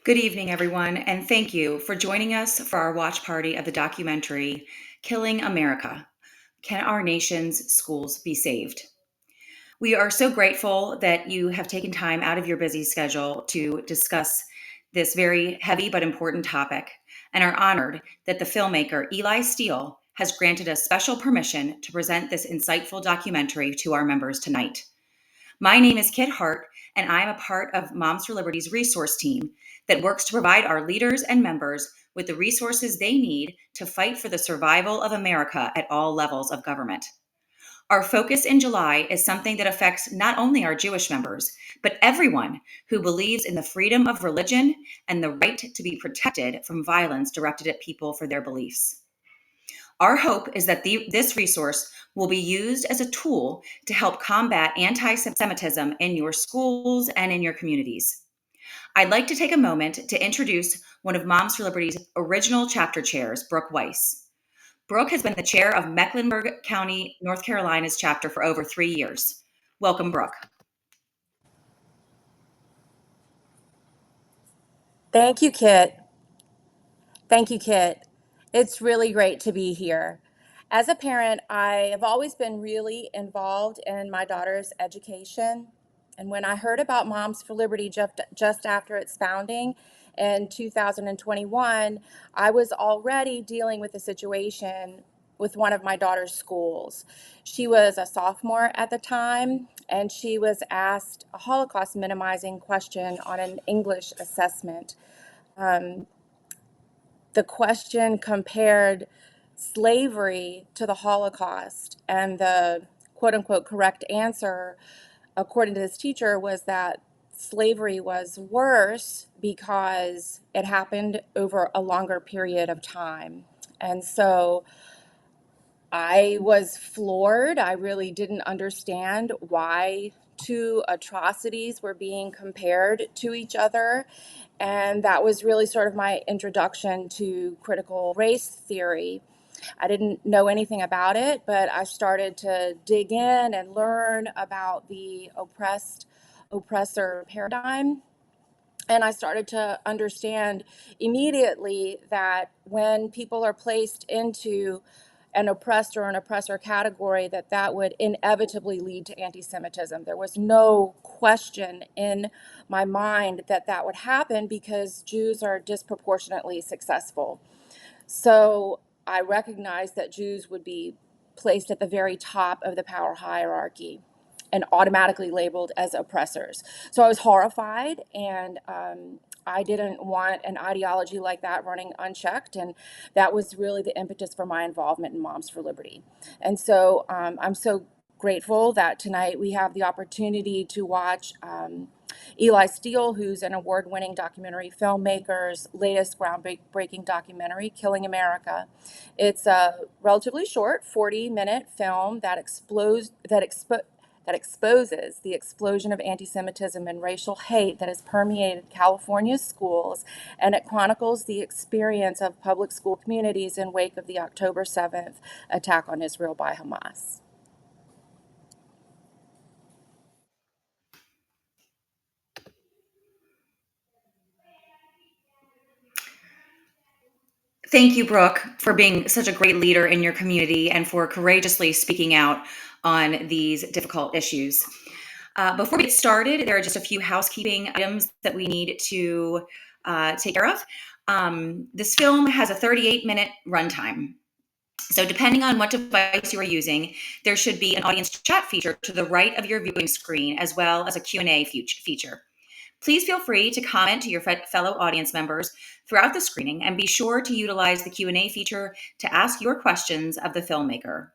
Good evening, everyone, and thank you for joining us for our watch party of the documentary, Killing America: Can Our Nation's Schools Be Saved? We are so grateful that you have taken time out of your busy schedule to discuss this very heavy but important topic, and are honored that the filmmaker Eli Steele has granted us special permission to present this insightful documentary to our members tonight. My name is Kit Hart, and I am a part of Moms for Liberty's resource team that works to provide our leaders and members with the resources they need to fight for the survival of America at all levels of government. Our focus in July is something that affects not only our Jewish members, but everyone who believes in the freedom of religion and the right to be protected from violence directed at people for their beliefs. Our hope is that this resource will be used as a tool to help combat anti-Semitism in your schools and in your communities. I'd like to take a moment to introduce one of Moms for Liberty's original chapter chairs, Brooke Weiss. Brooke has been the chair of Mecklenburg County, North Carolina's chapter for over 3 years. Welcome, Brooke. Thank you, Kit. Thank you, Kit. It's really great to be here. As a parent, I have always been really involved in my daughter's education. And when I heard about Moms for Liberty just after its founding in 2021, I was already dealing with a situation with one of my daughter's schools. She was a sophomore at the time, and she was asked a Holocaust minimizing question on an English assessment. Um, the question compared slavery to the Holocaust, and the quote unquote correct answer, according to this teacher, was that slavery was worse because it happened over a longer period of time. And so I was floored. I really didn't understand why two atrocities were being compared to each other. And that was really sort of my introduction to critical race theory. I didn't know anything about it, but I started to dig in and learn about the oppressed oppressor paradigm. And I started to understand immediately that when people are placed into an oppressed or an oppressor category, that would inevitably lead to anti-Semitism. There was no question in my mind that would happen because Jews are disproportionately successful. So I recognized that Jews would be placed at the very top of the power hierarchy and automatically labeled as oppressors. So I was horrified, and I didn't want an ideology like that running unchecked. And that was really the impetus for my involvement in Moms for Liberty. And so I'm so grateful that tonight we have the opportunity to watch Eli Steele, who's an award-winning documentary filmmaker's latest groundbreaking documentary, Killing America. It's a relatively short 40-minute film that exposes the explosion of anti-Semitism and racial hate that has permeated California's schools, and it chronicles the experience of public school communities in wake of the October 7th attack on Israel by Hamas. Thank you, Brooke, for being such a great leader in your community and for courageously speaking out on these difficult issues. Before we get started, there are just a few housekeeping items that we need to take care of. This film has a 38-minute runtime. So depending on what device you are using, there should be an audience chat feature to the right of your viewing screen, as well as a Q&A feature. Please feel free to comment to your fellow audience members throughout the screening, and be sure to utilize the Q&A feature to ask your questions of the filmmaker.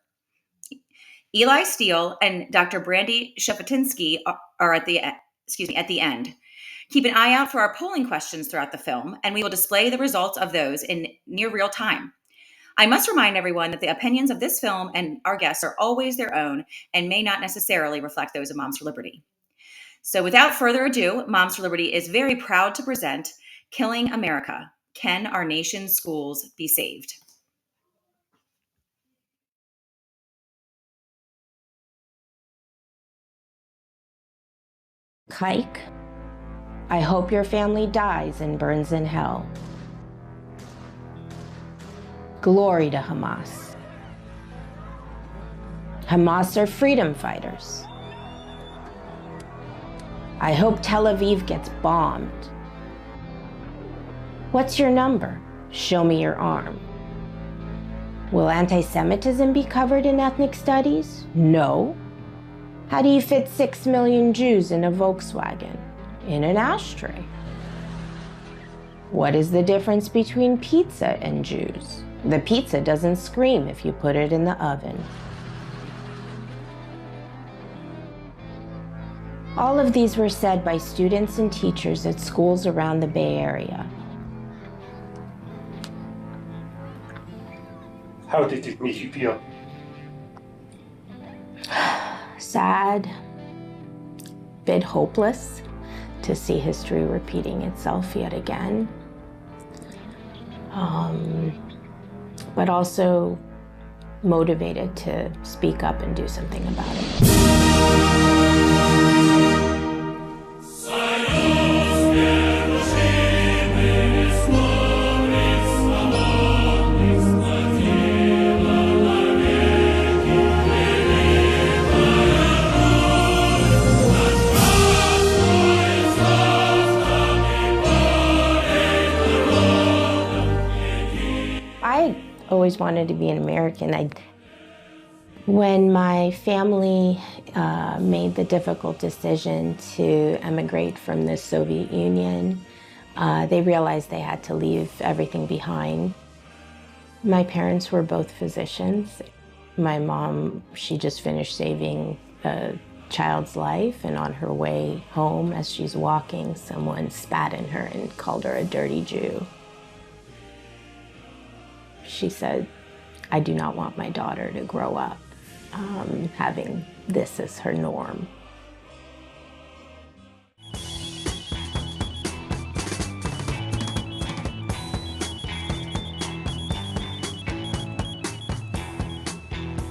Eli Steele and Dr. Brandy Shufutinsky are at the end. Keep an eye out for our polling questions throughout the film, and we will display the results of those in near real time. I must remind everyone that the opinions of this film and our guests are always their own and may not necessarily reflect those of Moms for Liberty. So without further ado, Moms for Liberty is very proud to present Killing America: Can Our Nation's Schools Be Saved? Kike, I hope your family dies and burns in hell. Glory to Hamas. Hamas are freedom fighters. I hope Tel Aviv gets bombed. What's your number? Show me your arm. Will anti-Semitism be covered in ethnic studies? No. How do you fit 6 million Jews in a Volkswagen? In an ashtray. What is the difference between pizza and Jews? The pizza doesn't scream if you put it in the oven. All of these were said by students and teachers at schools around the Bay Area. How did it make you feel? Sad, bit hopeless to see history repeating itself yet again. But also motivated to speak up and do something about it. I always wanted to be an American. When my family made the difficult decision to emigrate from the Soviet Union, they realized they had to leave everything behind. My parents were both physicians. My mom, she just finished saving a child's life, and on her way home, as she's walking, someone spat in her and called her a dirty Jew. She said, I do not want my daughter to grow up having this as her norm.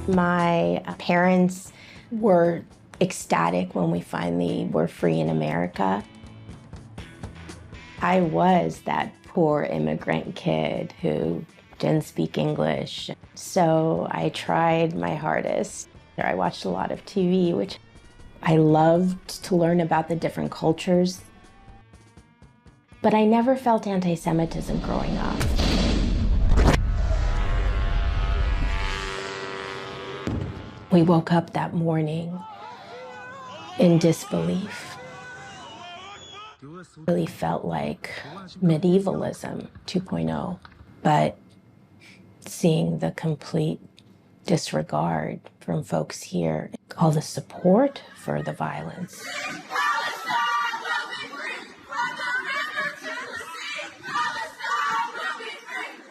My parents were ecstatic when we finally were free in America. I was that poor immigrant kid who didn't speak English. So I tried my hardest. I watched a lot of TV, which I loved to learn about the different cultures. But I never felt anti-Semitism growing up. We woke up that morning in disbelief. It really felt like medievalism 2.0, but seeing the complete disregard from folks here, all the support for the violence.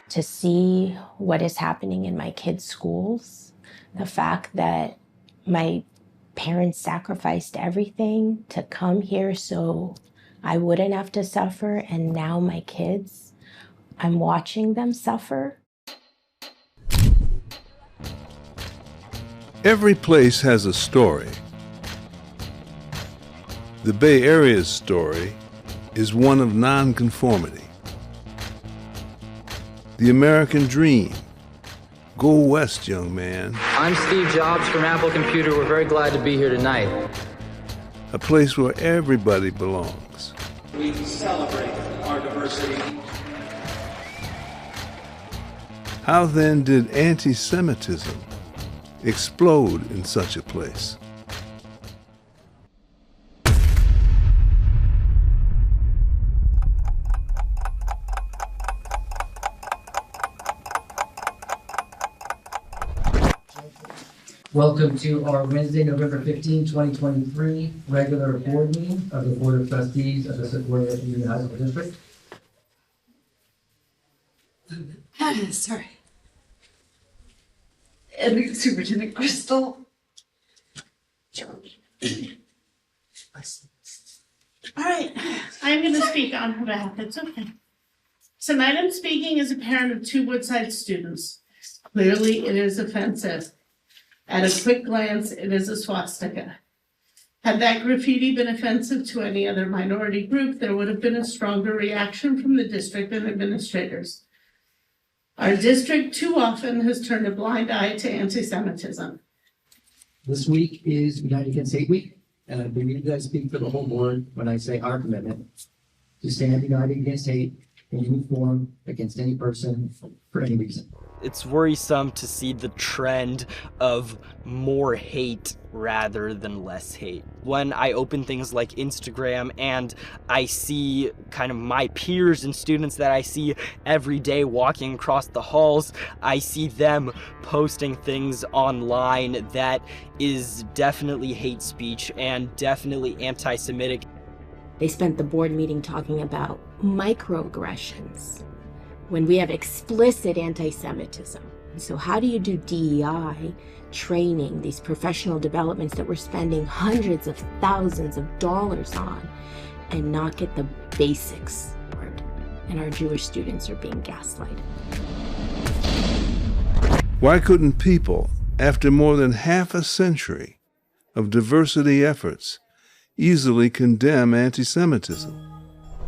To see what is happening in my kids' schools, the fact that my parents sacrificed everything to come here so I wouldn't have to suffer, and now my kids, I'm watching them suffer. Every place has a story. The Bay Area's story is one of nonconformity. The American dream. Go west, young man. I'm Steve Jobs from Apple Computer. We're very glad to be here tonight. A place where everybody belongs. We celebrate our diversity. How then did anti-Semitism explode in such a place? Welcome to our Wednesday, November 15, 2023 regular board meeting of the Board of Trustees of the Sequoia Union High School District. Sorry. And Superintendent Crystal. All right, I'm going to speak on her behalf. It's okay. Tonight I'm speaking as a parent of two Woodside students. Clearly, it is offensive. At a quick glance, it is a swastika. Had that graffiti been offensive to any other minority group, there would have been a stronger reaction from the district and administrators. Our district too often has turned a blind eye to anti-Semitism. This week is United Against Hate Week, and I believe that I speak for the whole board when I say our commitment to stand united against hate in any form against any person for any reason. It's worrisome to see the trend of more hate rather than less hate. When I open things like Instagram and I see kind of my peers and students that I see every day walking across the halls, I see them posting things online that is definitely hate speech and definitely anti-Semitic. They spent the board meeting talking about microaggressions when we have explicit anti-Semitism. So how do you do DEI training, these professional developments that we're spending hundreds of thousands of dollars on, and not get the basics covered? And our Jewish students are being gaslighted. Why couldn't people, after more than half a century of diversity efforts, easily condemn anti-Semitism?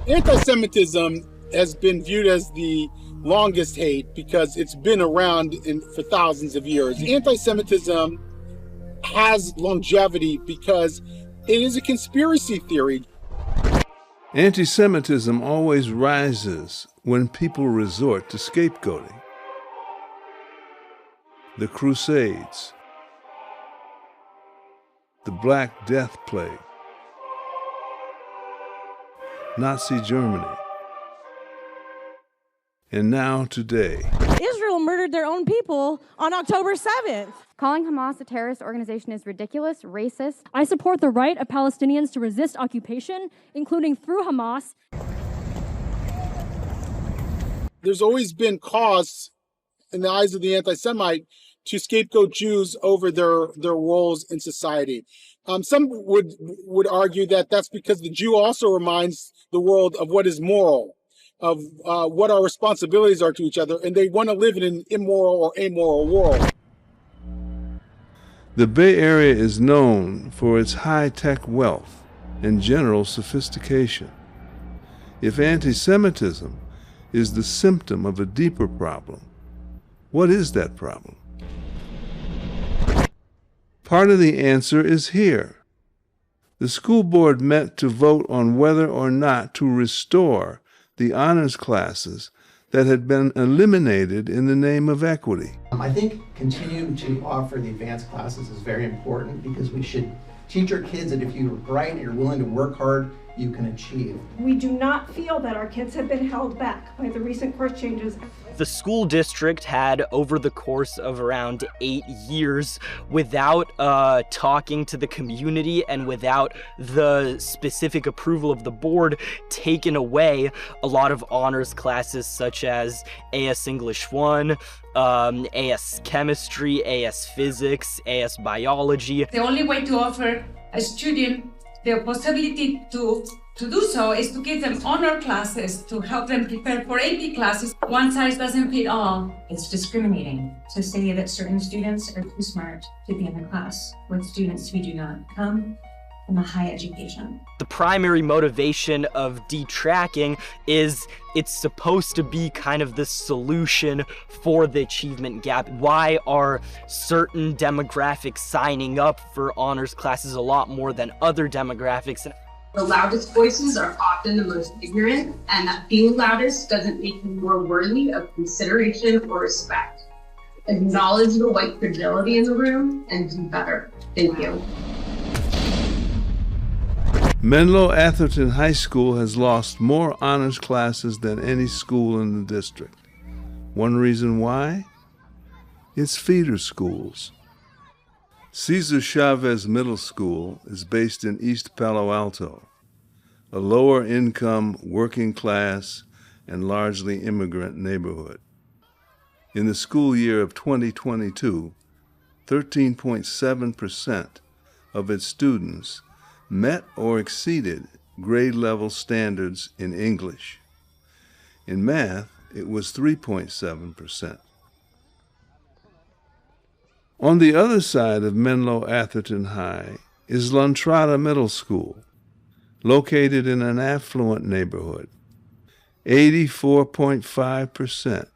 Anti-Semitism has been viewed as the longest hate because it's been around for thousands of years. Anti-Semitism has longevity because it is a conspiracy theory. Anti-Semitism always rises when people resort to scapegoating. The Crusades, the Black Death Plague, Nazi Germany, and now today. Israel murdered their own people on October 7th. Calling Hamas a terrorist organization is ridiculous, racist. I support the right of Palestinians to resist occupation, including through Hamas. There's always been cause in the eyes of the anti-Semite to scapegoat Jews over their roles in society. Some would argue that that's because the Jew also reminds the world of what is moral, of what our responsibilities are to each other, and they want to live in an immoral or amoral world. The Bay Area is known for its high-tech wealth and general sophistication. If anti-Semitism is the symptom of a deeper problem, what is that problem? Part of the answer is here. The school board met to vote on whether or not to restore the honors classes that had been eliminated in the name of equity. I think continuing to offer the advanced classes is very important because we should teach our kids that if you're bright and you're willing to work hard, you can achieve. We do not feel that our kids have been held back by the recent course changes. The school district had, over the course of around 8 years, without talking to the community and without the specific approval of the board, taken away a lot of honors classes such as AS English 1, AS Chemistry, AS Physics, AS Biology. The only way to offer a student the possibility to do so is to give them honor classes to help them prepare for AP classes. One size doesn't fit all. It's discriminating to say that certain students are too smart to be in the class with students who do not come from a high education. The primary motivation of detracking is it's supposed to be kind of the solution for the achievement gap. Why are certain demographics signing up for honors classes a lot more than other demographics? The loudest voices are often the most ignorant, and that being loudest doesn't make you more worthy of consideration or respect. Acknowledge the white fragility in the room and do better. Thank you. Menlo Atherton High School has lost more honors classes than any school in the district. One reason why? It's feeder schools. Cesar Chavez Middle School is based in East Palo Alto, a lower-income, working-class, and largely immigrant neighborhood. In the school year of 2022, 13.7% of its students met or exceeded grade-level standards in English. In math, it was 3.7%. On the other side of Menlo Atherton High is La Entrada Middle School, located in an affluent neighborhood. 84.5%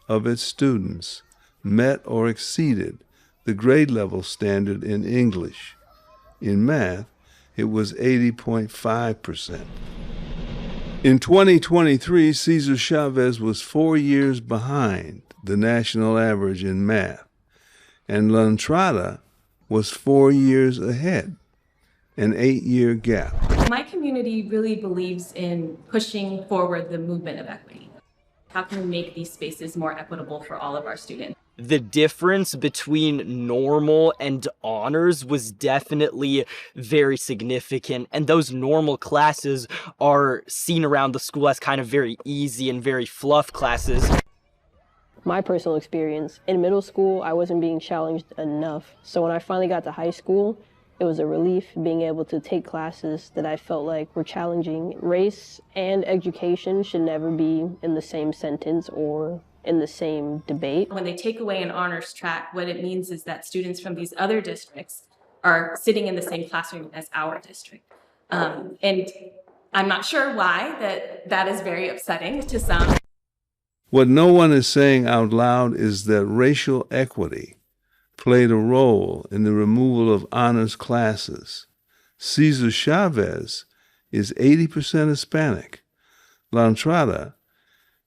of its students met or exceeded the grade level standard in English. In math, it was 80.5%. In 2023, Cesar Chavez was 4 years behind the national average in math, and La Entrada was 4 years ahead, an 8-year gap. My community really believes in pushing forward the movement of equity. How can we make these spaces more equitable for all of our students? The difference between normal and honors was definitely very significant, and those normal classes are seen around the school as kind of very easy and very fluff classes. My personal experience, in middle school, I wasn't being challenged enough. So when I finally got to high school, it was a relief being able to take classes that I felt like were challenging. Race and education should never be in the same sentence or in the same debate. When they take away an honors track, what it means is that students from these other districts are sitting in the same classroom as our district. And I'm not sure why that is very upsetting to some. What no one is saying out loud is that racial equity played a role in the removal of honors classes. Cesar Chavez is 80% Hispanic. La Entrada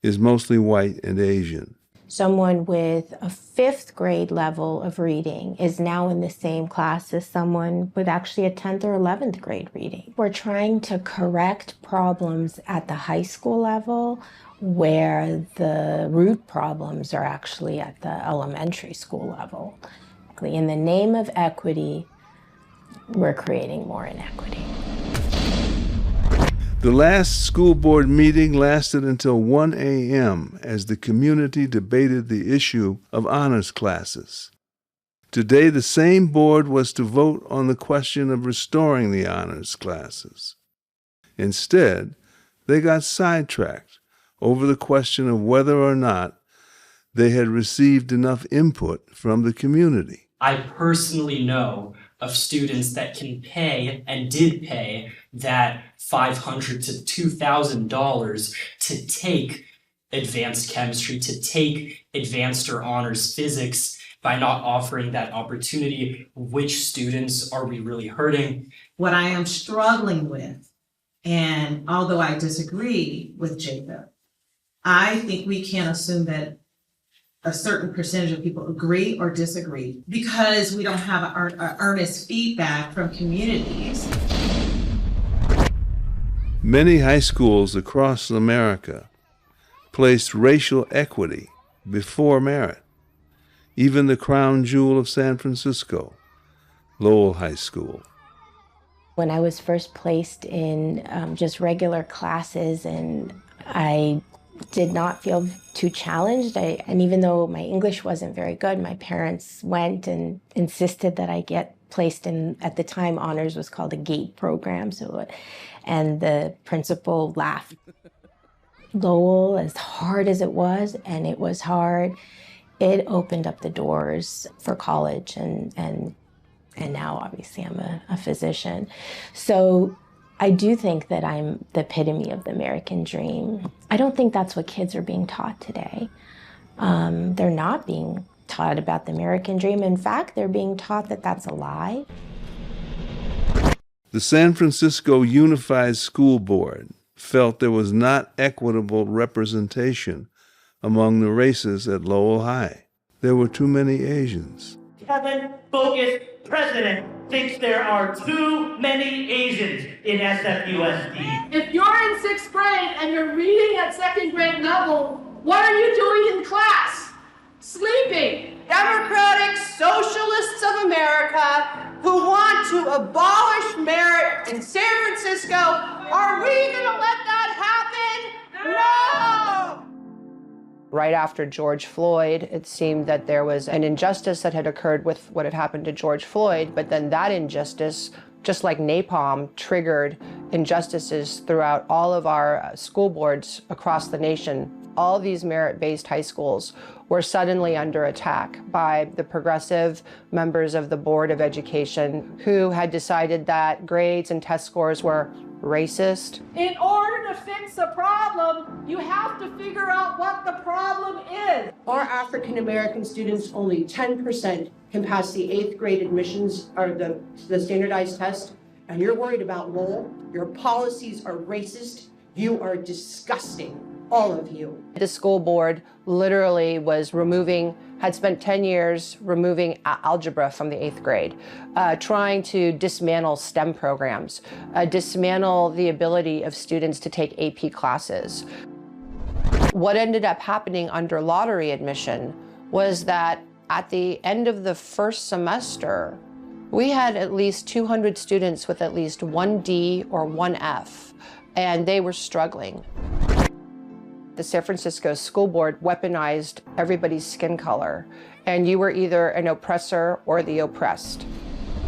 is mostly white and Asian. Someone with a 5th grade level of reading is now in the same class as someone with actually a 10th or 11th grade reading. We're trying to correct problems at the high school level where the root problems are actually at the elementary school level. In the name of equity, we're creating more inequity. The last school board meeting lasted until 1 a.m. as the community debated the issue of honors classes. Today, the same board was to vote on the question of restoring the honors classes. Instead, they got sidetracked over the question of whether or not they had received enough input from the community. I personally know of students that can pay and did pay that $500 to $2,000 to take advanced chemistry, to take advanced or honors physics. By not offering that opportunity, which students are we really hurting? What I am struggling with, and although I disagree with Jacob, I think we can't assume that a certain percentage of people agree or disagree because we don't have earnest feedback from communities. Many high schools across America placed racial equity before merit. Even the crown jewel of San Francisco, Lowell High School. When I was first placed in just regular classes, and I did not feel too challenged. And even though my English wasn't very good, my parents went and insisted that I get placed in, at the time, honors was called a GATE program. And the principal laughed. Lowell, as hard as it was, and it was hard, it opened up the doors for college, and now obviously I'm a physician. So I do think that I'm the epitome of the American dream. I don't think that's what kids are being taught today. They're not being taught about the American dream. In fact, they're being taught that that's a lie. The San Francisco Unified School Board felt there was not equitable representation among the races at Lowell High. There were too many Asians. Kevin-focused president thinks there are too many Asians in SFUSD. If you're in 6th grade and you're reading at 2nd grade level, what are you doing in class? Sleeping. Democratic socialists of America who want to abolish merit in San Francisco. Are we going to let that happen? No! Right after George Floyd, it seemed that there was an injustice that had occurred with what had happened to George Floyd, but then that injustice, just like napalm, triggered injustices throughout all of our school boards across the nation. All these merit-based high schools were suddenly under attack by the progressive members of the Board of Education who had decided that grades and test scores were racist. In order to fix a problem, you have to figure out what the problem is. Our African American students, only 10% can pass the 8th grade admissions or the standardized test, and you're worried about roll. Your policies are racist. You are disgusting, all of you. The school board literally had spent 10 years removing algebra from the 8th grade, trying to dismantle STEM programs, dismantle the ability of students to take AP classes. What ended up happening under lottery admission was that at the end of the first semester, we had at least 200 students with at least one D or one F, and they were struggling. The San Francisco School Board weaponized everybody's skin color, and you were either an oppressor or the oppressed.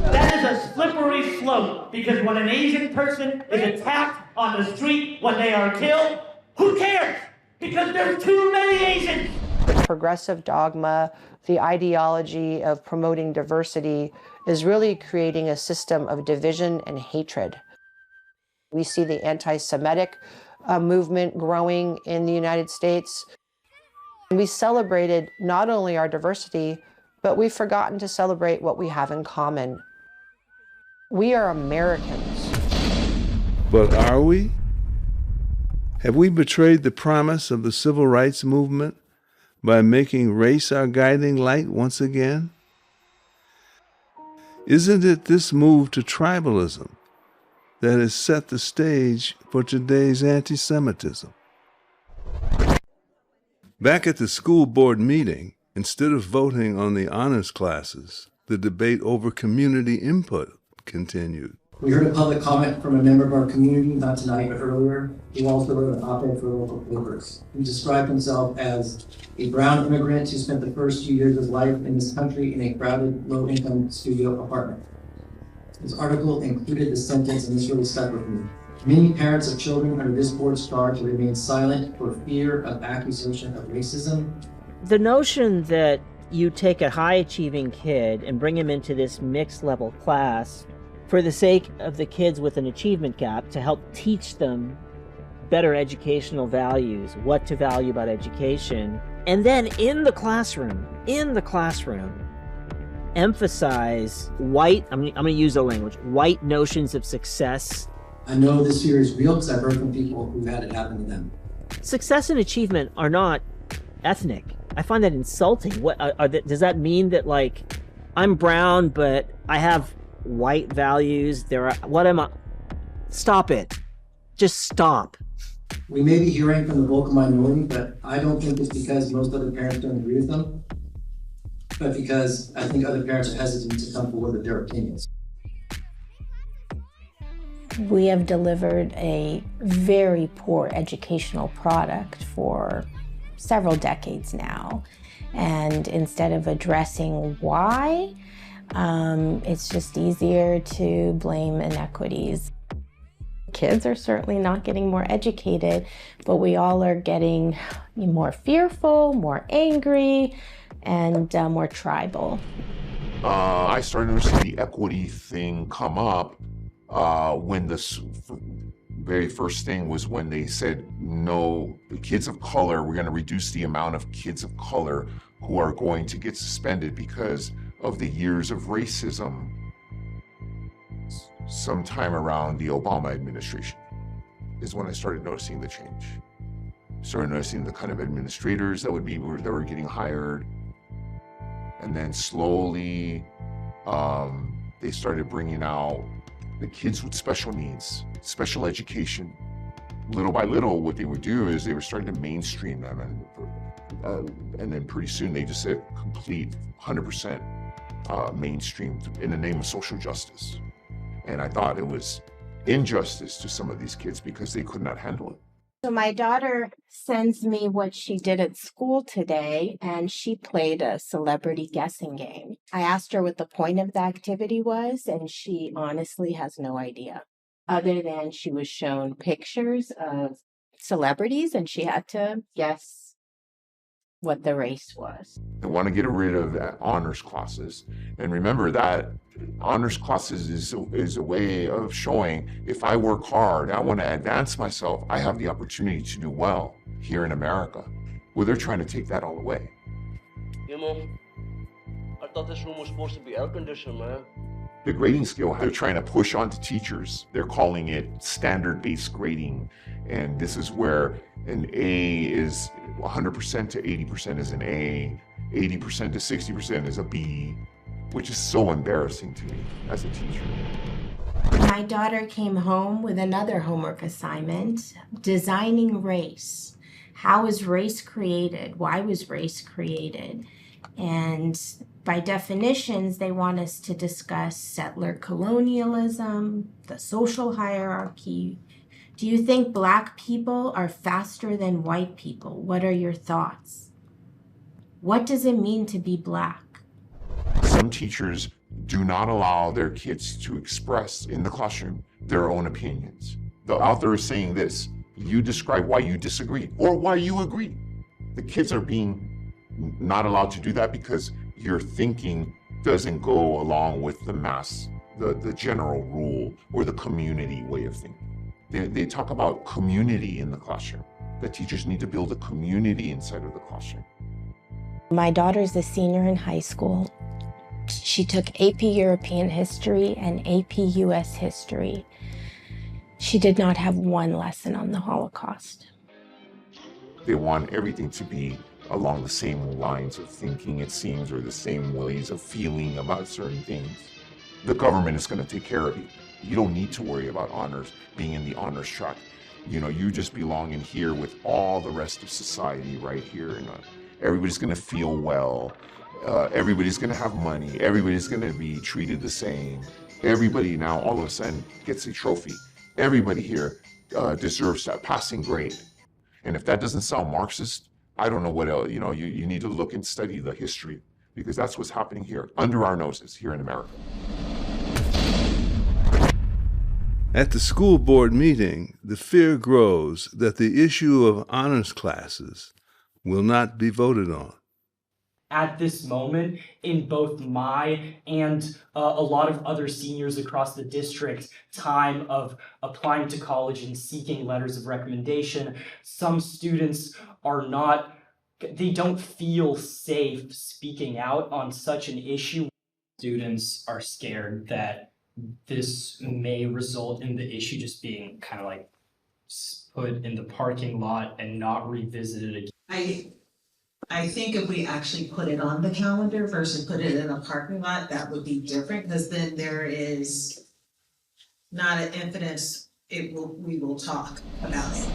That is a slippery slope, because when an Asian person is attacked on the street, when they are killed, who cares? Because there's too many Asians. The progressive dogma, the ideology of promoting diversity is really creating a system of division and hatred. We see the anti-Semitic movement growing in the United States. We celebrated not only our diversity, but we've forgotten to celebrate what we have in common. We are Americans. But are we? Have we betrayed the promise of the civil rights movement by making race our guiding light once again? Isn't it this move to tribalism that has set the stage for today's anti-Semitism? Back at the school board meeting, instead of voting on the honors classes, the debate over community input continued. We heard a public comment from a member of our community, not tonight, but earlier, who also wrote an op-ed for local papers. He described himself as a brown immigrant who spent the first few years of his life in this country in a crowded, low-income studio apartment. His article included the sentence, and this really stuck with me. Many parents of children under this board's charge remain silent for fear of accusation of racism. The notion that you take a high-achieving kid and bring him into this mixed-level class for the sake of the kids with an achievement gap to help teach them better educational values, what to value about education, and then in the classroom, emphasize white, I'm going to use the language, white notions of success. I know this fear is real because I've heard from people who've had it happen to them. Success and achievement are not ethnic. I find that insulting. What does that mean that, like, I'm brown, but I have white values? What am I? Stop it. Just stop. We may be hearing from the vocal minority, but I don't think it's because most other parents don't agree with them, but because I think other parents are hesitant to come forward with their opinions. We have delivered a very poor educational product for several decades now. And instead of addressing why, it's just easier to blame inequities. Kids are certainly not getting more educated, but we all are getting more fearful, more angry, and more tribal. I started noticing the equity thing come up when this very first thing was when they said, no, the kids of color, we're going to reduce the amount of kids of color who are going to get suspended because of the years of racism sometime around the Obama administration is when I started noticing the change. Started noticing the kind of administrators that were getting hired. And then slowly, they started bringing out the kids with special needs, special education. Little by little, what they would do is they were starting to mainstream them. And then pretty soon they just said complete 100%. mainstreamed in the name of social justice. And I thought it was injustice to some of these kids because they could not handle it. So my daughter sends me what she did at school today, and she played a celebrity guessing game. I asked her what the point of the activity was, and she honestly has no idea, other than she was shown pictures of celebrities and she had to guess what the race was. They want to get rid of that honors classes. And remember that honors classes is a way of showing if I work hard, I want to advance myself, I have the opportunity to do well here in America. Well, they're trying to take that all away. Yeah, Mom. I thought this room was supposed to be air conditioned, man. The grading scale they're trying to push onto teachers. They're calling it standard-based grading. And this is where an A is 100% to 80% is an A, 80% to 60% is a B, which is so embarrassing to me as a teacher. My daughter came home with another homework assignment, designing race. How was race created? Why was race created? And by definitions, they want us to discuss settler colonialism, the social hierarchy. Do you think Black people are faster than white people? What are your thoughts? What does it mean to be Black? Some teachers do not allow their kids to express in the classroom their own opinions. The author is saying this, you describe why you disagree or why you agree. The kids are being not allowed to do that because your thinking doesn't go along with the mass, the general rule or the community way of thinking. They talk about community in the classroom, that teachers need to build a community inside of the classroom. My daughter's a senior in high school. She took AP European History and AP US History. She did not have one lesson on the Holocaust. They want everything to be along the same lines of thinking, it seems, or the same ways of feeling about certain things. The government is going to take care of you. You don't need to worry about honors, being in the honors track. You know, you just belong in here with all the rest of society right here. And everybody's going to feel well. Everybody's going to have money. Everybody's going to be treated the same. Everybody now all of a sudden gets a trophy. Everybody here deserves that passing grade. And if that doesn't sound Marxist, I don't know what else. You know, you need to look and study the history because that's what's happening here under our noses here in America. At the school board meeting, the fear grows that the issue of honors classes will not be voted on. At this moment, in both my and a lot of other seniors across the district time of applying to college and seeking letters of recommendation, some students they don't feel safe speaking out on such an issue. Students are scared that this may result in the issue just being kind of like put in the parking lot and not revisited again. I think if we actually put it on the calendar versus put it in a parking lot, that would be different because then there is not an infinite, we will talk about it.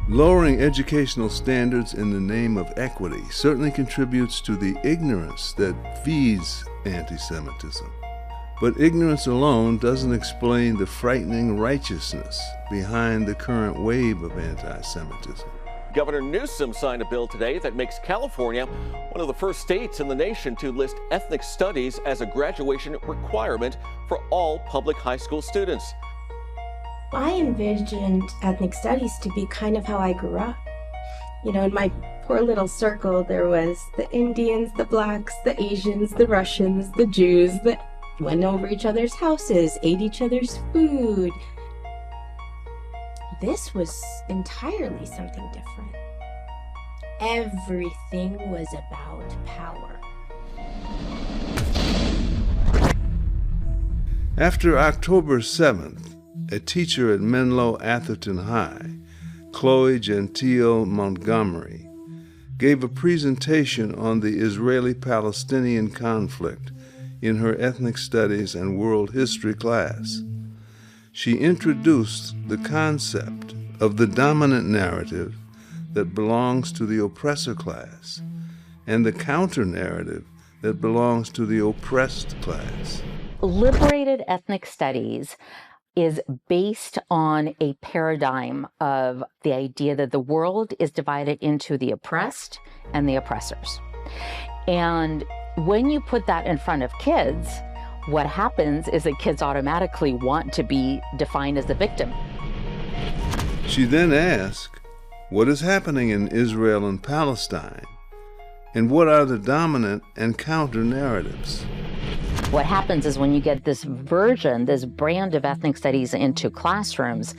Lowering educational standards in the name of equity certainly contributes to the ignorance that feeds anti-Semitism. But ignorance alone doesn't explain the frightening righteousness behind the current wave of anti-Semitism. Governor Newsom signed a bill today that makes California one of the first states in the nation to list ethnic studies as a graduation requirement for all public high school students. I envisioned ethnic studies to be kind of how I grew up. You know, in my poor little circle, there was the Indians, the Blacks, the Asians, the Russians, the Jews that went over each other's houses, ate each other's food. This was entirely something different. Everything was about power. After October 7th, a teacher at Menlo Atherton High, Chloe Gentile Montgomery, gave a presentation on the Israeli-Palestinian conflict in her ethnic studies and world history class. She introduced the concept of the dominant narrative that belongs to the oppressor class and the counter-narrative that belongs to the oppressed class. Liberated ethnic studies is based on a paradigm of the idea that the world is divided into the oppressed and the oppressors. And when you put that in front of kids, what happens is that kids automatically want to be defined as the victim. She then asked, what is happening in Israel and Palestine? And what are the dominant and counter narratives? What happens is when you get this version, this brand of ethnic studies into classrooms,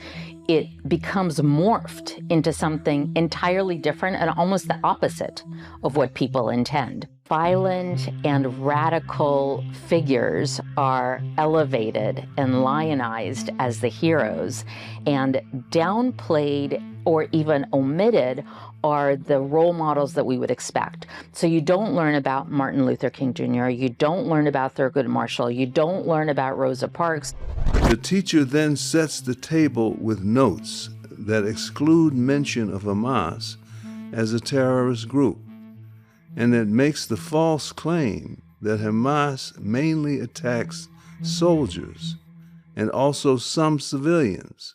it becomes morphed into something entirely different and almost the opposite of what people intend. Violent and radical figures are elevated and lionized as the heroes, and downplayed or even omitted are the role models that we would expect. So you don't learn about Martin Luther King Jr., you don't learn about Thurgood Marshall, you don't learn about Rosa Parks. The teacher then sets the table with notes that exclude mention of Hamas as a terrorist group, and that makes the false claim that Hamas mainly attacks soldiers and also some civilians,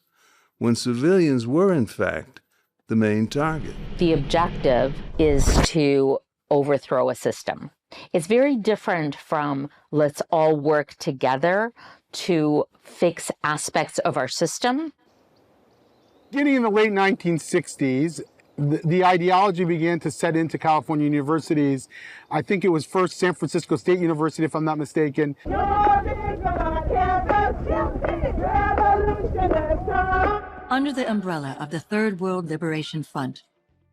when civilians were in fact the main target. The objective is to overthrow a system. It's very different from let's all work together to fix aspects of our system. Beginning in the late 1960s, the ideology began to set into California universities. I think it was first San Francisco State University, if I'm not mistaken. Under the umbrella of the Third World Liberation Front,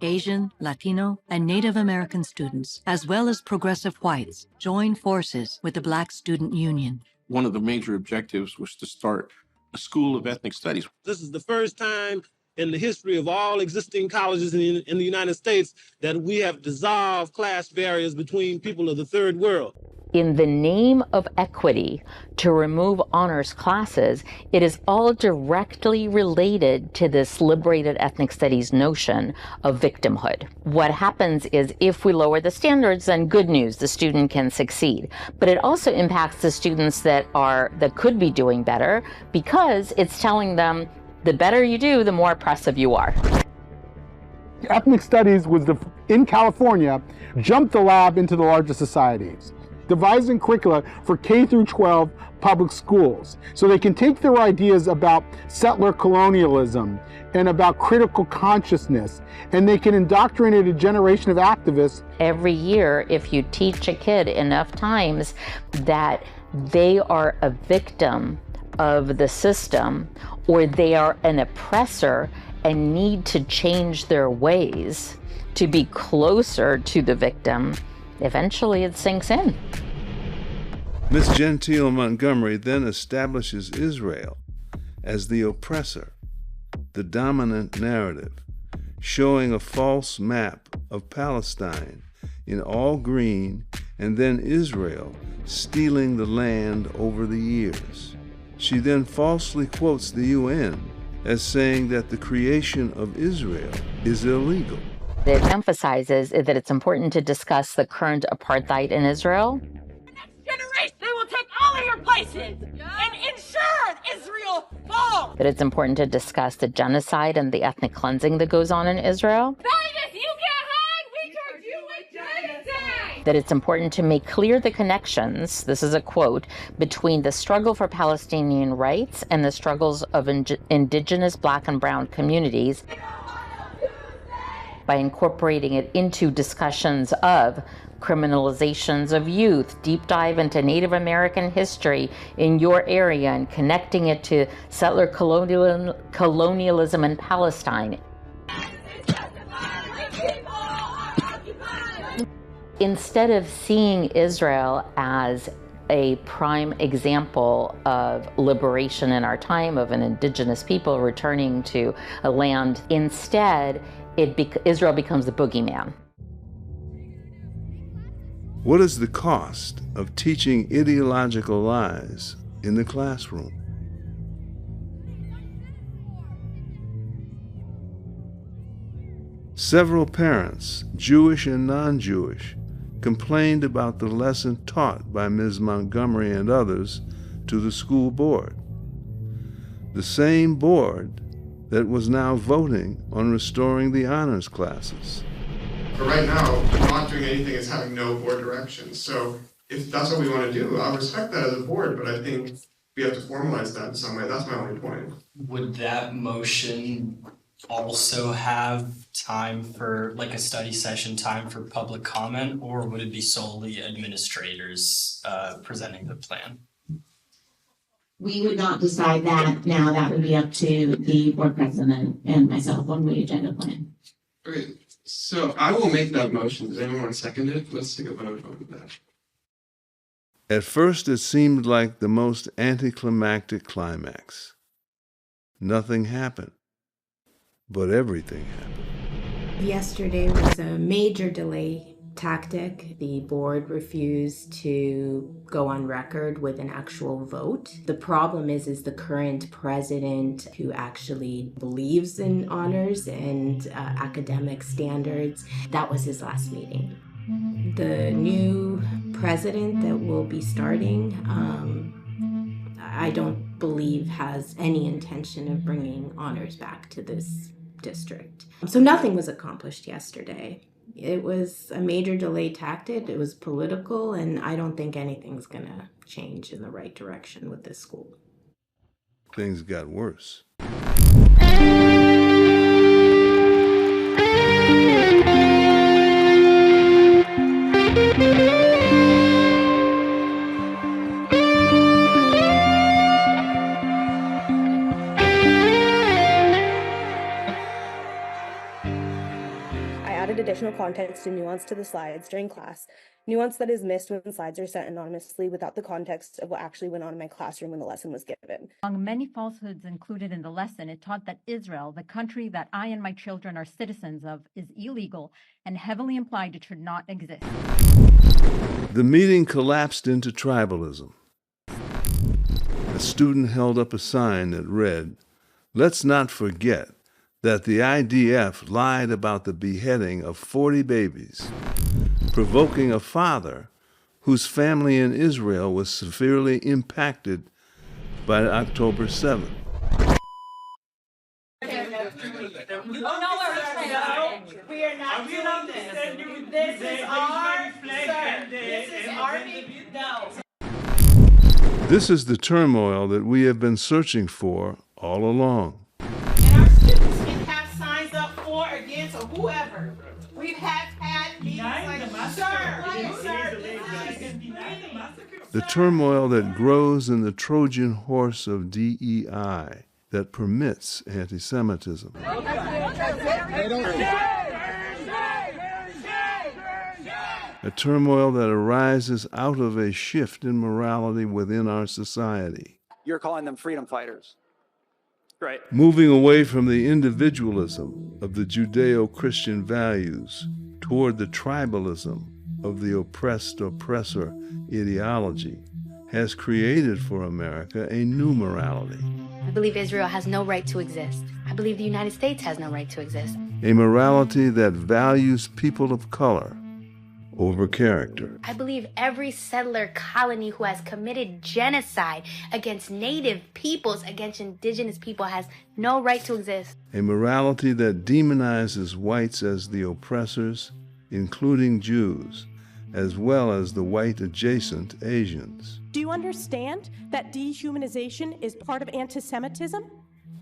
Asian, Latino, and Native American students, as well as progressive whites, joined forces with the Black Student Union. One of the major objectives was to start a school of ethnic studies. This is the first time in the history of all existing colleges in the United States that we have dissolved class barriers between people of the third world. In the name of equity, to remove honors classes, it is all directly related to this liberated ethnic studies notion of victimhood. What happens is if we lower the standards, then good news, the student can succeed. But it also impacts the students that could be doing better, because it's telling them the better you do, the more oppressive you are. Ethnic studies was in California, jumped the lab into the larger societies, devising curricula for K through 12 public schools, so they can take their ideas about settler colonialism and about critical consciousness, and they can indoctrinate a generation of activists. Every year, if you teach a kid enough times that they are a victim of the system, or they are an oppressor and need to change their ways to be closer to the victim, eventually it sinks in. Miss Gentile Montgomery then establishes Israel as the oppressor, the dominant narrative, showing a false map of Palestine in all green, and then Israel stealing the land over the years. She then falsely quotes the UN as saying that the creation of Israel is illegal. It emphasizes that it's important to discuss the current apartheid in Israel. Generation, they will take all of your places and ensure Israel falls. That it's important to discuss the genocide and the ethnic cleansing that goes on in Israel. Titus, you can't hide. We charge you with genocide. That it's important to make clear the connections, this is a quote, between the struggle for Palestinian rights and the struggles of indigenous Black and brown communities, by incorporating it into discussions of criminalizations of youth, deep dive into Native American history in your area, and connecting it to settler colonialism in Palestine. Instead of seeing Israel as a prime example of liberation in our time, of an indigenous people returning to a land, instead, Israel becomes the boogeyman. What is the cost of teaching ideological lies in the classroom? Several parents, Jewish and non-Jewish, complained about the lesson taught by Ms. Montgomery and others to the school board. The same board that was now voting on restoring the honors classes. But right now, not doing anything is having no board direction. So if that's what we want to do, I'll respect that as a board, but I think we have to formalize that in some way. That's my only point. Would that motion also have time for, like a study session, time for public comment, or would it be solely administrators presenting the plan? We would not decide that now. That would be up to the board president and myself on the agenda plan. Okay, so I will make that motion. Does anyone want to second it? Let's take a vote on that. At first, it seemed like the most anticlimactic climax. Nothing happened, but everything happened. Yesterday was a major delay tactic. The board refused to go on record with an actual vote. The problem is the current president, who actually believes in honors and academic standards, that was his last meeting. The new president that will be starting, I don't believe has any intention of bringing honors back to this district. So nothing was accomplished yesterday. It was a major delay tactic. It was political, and I don't think anything's gonna change in the right direction with this school. Things got worse. Additional context and nuance to the slides during class, nuance that is missed when slides are sent anonymously without the context of what actually went on in my classroom when the lesson was given. Among many falsehoods included in the lesson, it taught that Israel, the country that I and my children are citizens of, is illegal and heavily implied it should not exist. The meeting collapsed into tribalism. A student held up a sign that read, "Let's not forget that the IDF lied about the beheading of 40 babies, provoking a father whose family in Israel was severely impacted by October 7th. We are not doing this. This is our, sir. This is our meeting. No. This is the turmoil that we have been searching for all along. Against or whoever. We have had meetings like, sir. The turmoil that grows in the Trojan horse of DEI that permits anti-Semitism. A turmoil that arises out of a shift in morality within our society. You're calling them freedom fighters. Right. Moving away from the individualism of the Judeo-Christian values toward the tribalism of the oppressed oppressor ideology has created for America a new morality. I believe Israel has no right to exist. I believe the United States has no right to exist. A morality that values people of color over character. I believe every settler colony who has committed genocide against native peoples, against indigenous people, has no right to exist. A morality that demonizes whites as the oppressors, including Jews, as well as the white adjacent Asians. Do you understand that dehumanization is part of anti-Semitism?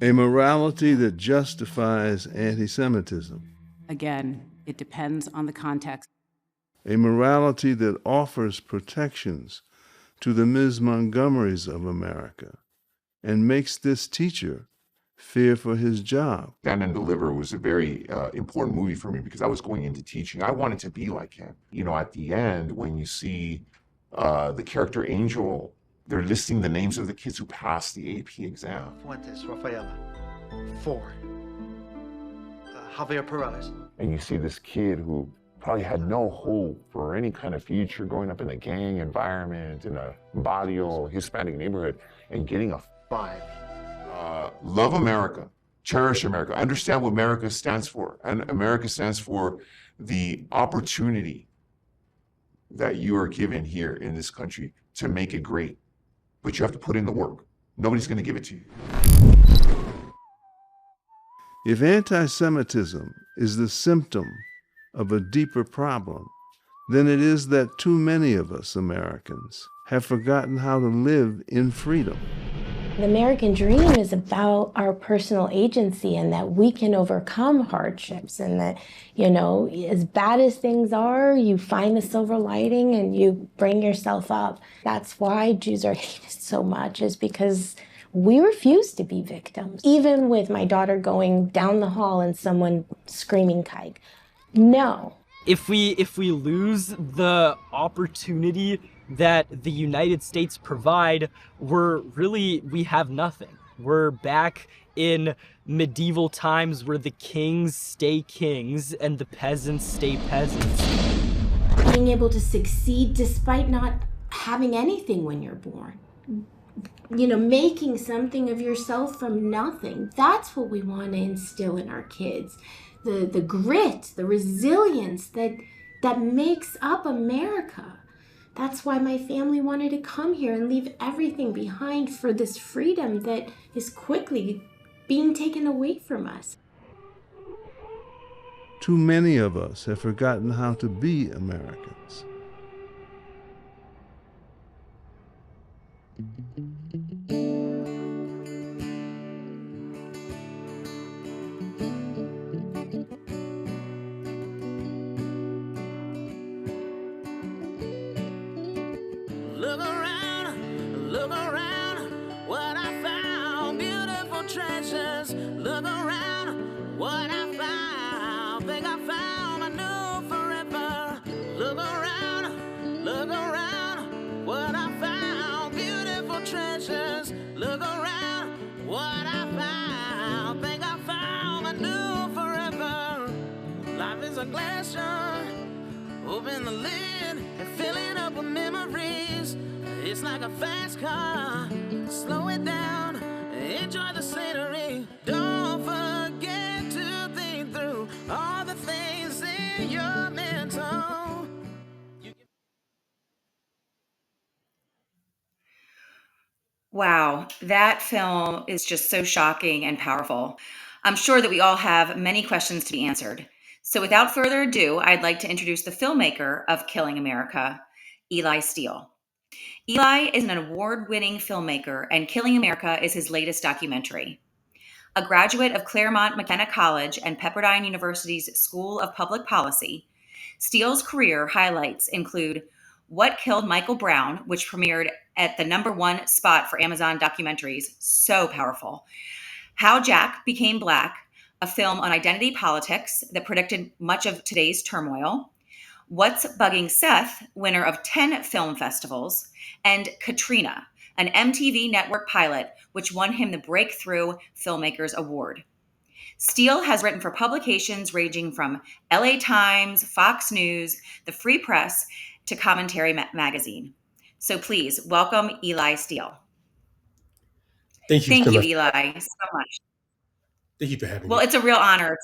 A morality that justifies anti-Semitism. Again, it depends on the context. A morality that offers protections to the Ms. Montgomerys of America and makes this teacher fear for his job. Stand and Deliver was a very important movie for me because I was going into teaching. I wanted to be like him. You know, at the end, when you see the character Angel, they're listing the names of the kids who passed the AP exam. Fuentes, Rafaela, 4. Javier Perez. And you see this kid who probably had no hope for any kind of future growing up in a gang environment, in a barrio Hispanic neighborhood, and getting a 5. Love America, cherish America, understand what America stands for. And America stands for the opportunity that you are given here in this country to make it great, but you have to put in the work. Nobody's going to give it to you. If anti-Semitism is the symptom of a deeper problem, then it is that too many of us Americans have forgotten how to live in freedom. The American dream is about our personal agency and that we can overcome hardships and that, you know, as bad as things are, you find the silver lining and you bring yourself up. That's why Jews are hated so much, is because we refuse to be victims. Even with my daughter going down the hall and someone screaming kike, no. If we lose the opportunity that the United States provide, we have nothing. We're back in medieval times where the kings stay kings and the peasants stay peasants. Being able to succeed despite not having anything when you're born. You know, making something of yourself from nothing. That's what we want to instill in our kids. The grit, the resilience that makes up America. That's why my family wanted to come here and leave everything behind for this freedom that is quickly being taken away from us. Too many of us have forgotten how to be Americans. Look around, what I found, beautiful treasures. Look around, what I found, think I found my new forever. Look around, what I found, beautiful treasures. Look around, what I found, think I found my new forever. Life is a glass jar, open the lid and fill it up with memories. It's like a fast car, slow it down, enjoy the scenery. Don't forget to think through all the things in your mental. Wow, that film is just so shocking and powerful. I'm sure that we all have many questions to be answered. So without further ado, I'd like to introduce the filmmaker of Killing America, Eli Steele. Eli is an award-winning filmmaker, and Killing America is his latest documentary. A graduate of Claremont McKenna College and Pepperdine University's School of Public Policy, Steele's career highlights include What Killed Michael Brown, which premiered at the #1 spot for Amazon documentaries, so powerful. How Jack Became Black, a film on identity politics that predicted much of today's turmoil. What's Bugging Seth, winner of 10 film festivals, and Katrina, an MTV network pilot, which won him the Breakthrough Filmmakers Award. Steele has written for publications ranging from LA Times, Fox News, The Free Press, to Commentary Magazine. So please welcome Eli Steele. Thank you Eli, so much. Thank you for having me. Well, it's a real honor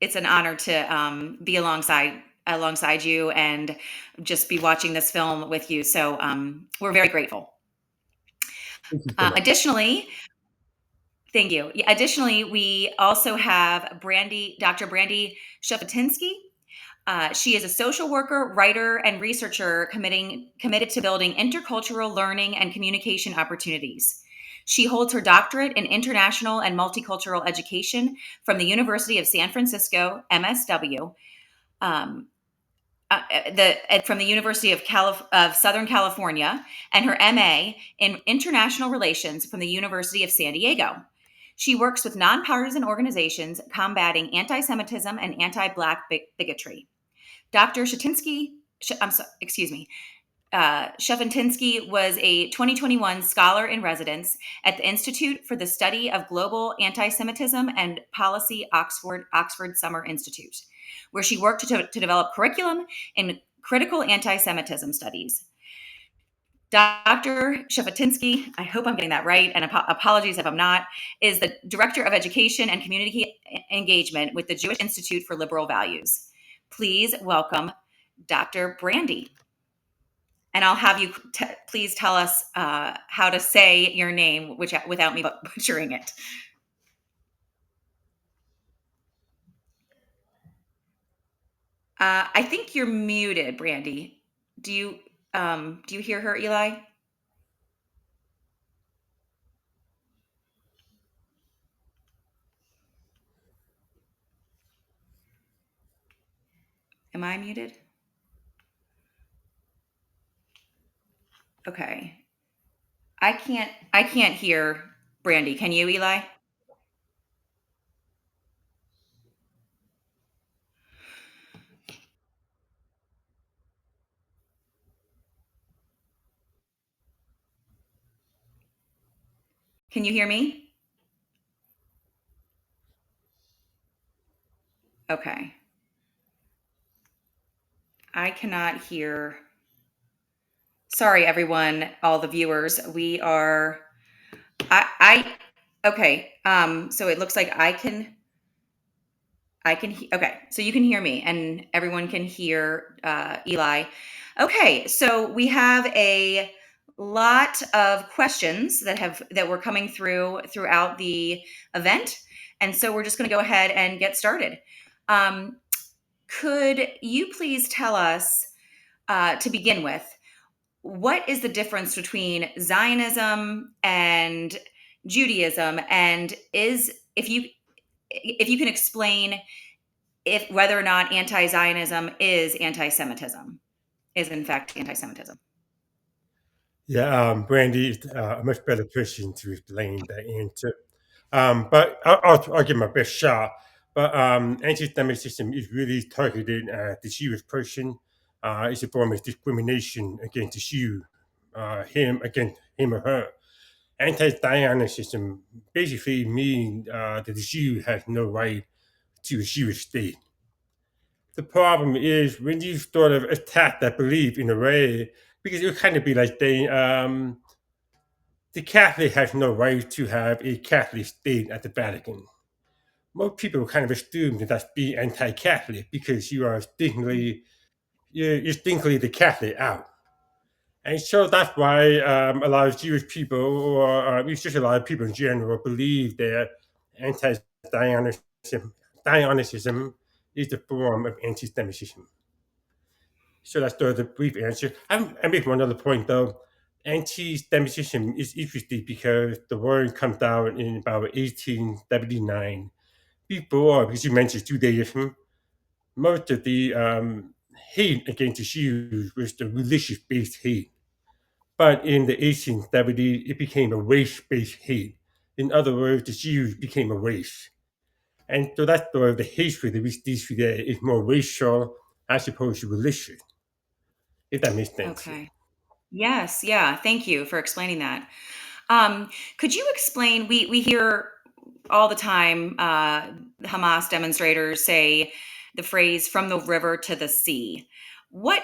it's an honor to be alongside you and just be watching this film with you. So we're very grateful. Additionally, thank you. Additionally, we also have Dr. Brandy Shufutinsky. She is a social worker, writer, and researcher committed to building intercultural learning and communication opportunities. She holds her doctorate in international and multicultural education from the University of San Francisco, MSW, from the University of Southern California, and her MA in international relations from the University of San Diego. She works with nonpartisan organizations combating anti-Semitism and anti-Black bigotry. Dr. Shufutinsky was a 2021 scholar in residence at the Institute for the Study of Global Anti-Semitism and Policy, Oxford Summer Institute, where she worked to develop curriculum in critical anti-Semitism studies. Dr. Shufutinsky, I hope I'm getting that right, and apologies if I'm not, is the Director of Education and Community Engagement with the Jewish Institute for Liberal Values. Please welcome Dr. Brandy. And I'll have you please tell us how to say your name, without me butchering it. I think you're muted, Brandy. Do you hear her, Eli? Am I muted? Okay. I can't hear Brandy. Can you, Eli? Can you hear me? Okay. I cannot hear. Sorry, everyone, all the viewers. We are. Okay. So it looks like I can. Okay. So you can hear me, and everyone can hear Eli. Okay. So we have a lot of questions that were coming throughout the event, and so we're just going to go ahead and get started. Could you please tell us, to begin with, what is the difference between Zionism and Judaism, and if you can explain whether or not anti-Zionism is anti-Semitism, is in fact anti-Semitism? Yeah, Brandy is a much better person to explain the answer. But I'll give my best shot. But anti-Semitism is really targeted at the Jewish person. It's a form of discrimination against the Jew, against him or her. Anti-Zionism basically means that the Jew has no right to a Jewish state. The problem is when you sort of attack that belief in a way, because it would kind of be like saying the Catholic has no right to have a Catholic state at the Vatican. Most people kind of assume that that's being anti-Catholic because you're distinctly the Catholic out. And so that's why a lot of Jewish people, or it's just a lot of people in general, believe that Zionism is the form of anti-Semitism. So that's the brief answer. I make one other point though. Anti-Semitism is interesting because the word comes out in about 1879. Before, because you mentioned Judaism, most of the hate against the Jews was the religious-based hate. But in the 1870s, it became a race-based hate. In other words, the Jews became a race. And so that's sort of the hatred that we see today is more racial as opposed to religious. If that makes sense. Okay. Yes. Yeah. Thank you for explaining that. Could you explain? We hear all the time Hamas demonstrators say the phrase "from the river to the sea." What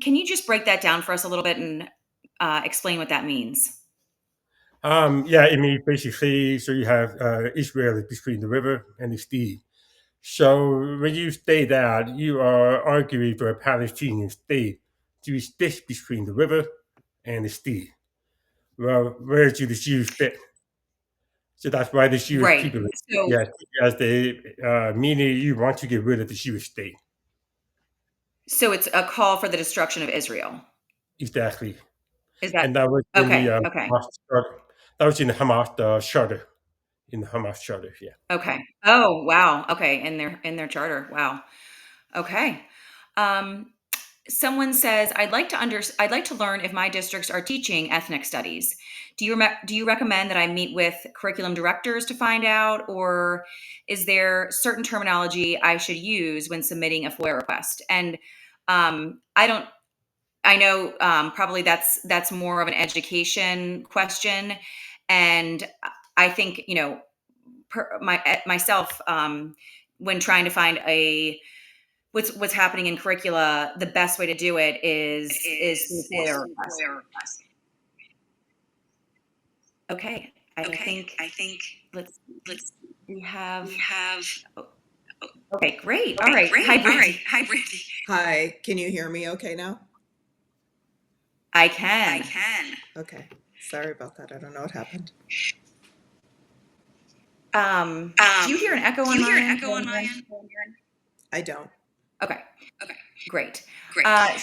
can you just break that down for us a little bit and explain what that means? Yeah, I mean, basically, so you have Israel between the river and the sea. So when you say that, you are arguing for a Palestinian state to exist between the river and the sea. Well, where do the Jews fit? So that's why the Jewish Right. people, So, yes, as they meaning you want to get rid of the Jewish state. so it's a call for the destruction of Israel. Exactly. Is that And that was in okay? the Okay. Hamas charter. That was in the Hamas charter. In the Hamas charter, yeah. Okay. Oh, wow. Okay. In their charter. Wow. Okay. Someone says, I'd like to learn if my districts are teaching ethnic studies. Do you recommend that I meet with curriculum directors to find out, or is there certain terminology I should use when submitting a FOIA request? And I know probably that's more of an education question, and I think myself, when trying to find what's happening in curricula, the best way to do it is through FOIA request. Okay, I think let's we have. Okay, great. All right. Hi, Brandy. Hi, can you hear me okay now? I can. Okay. Sorry about that. I don't know what happened. Do you hear an echo on my end? I don't. Okay. Great. What I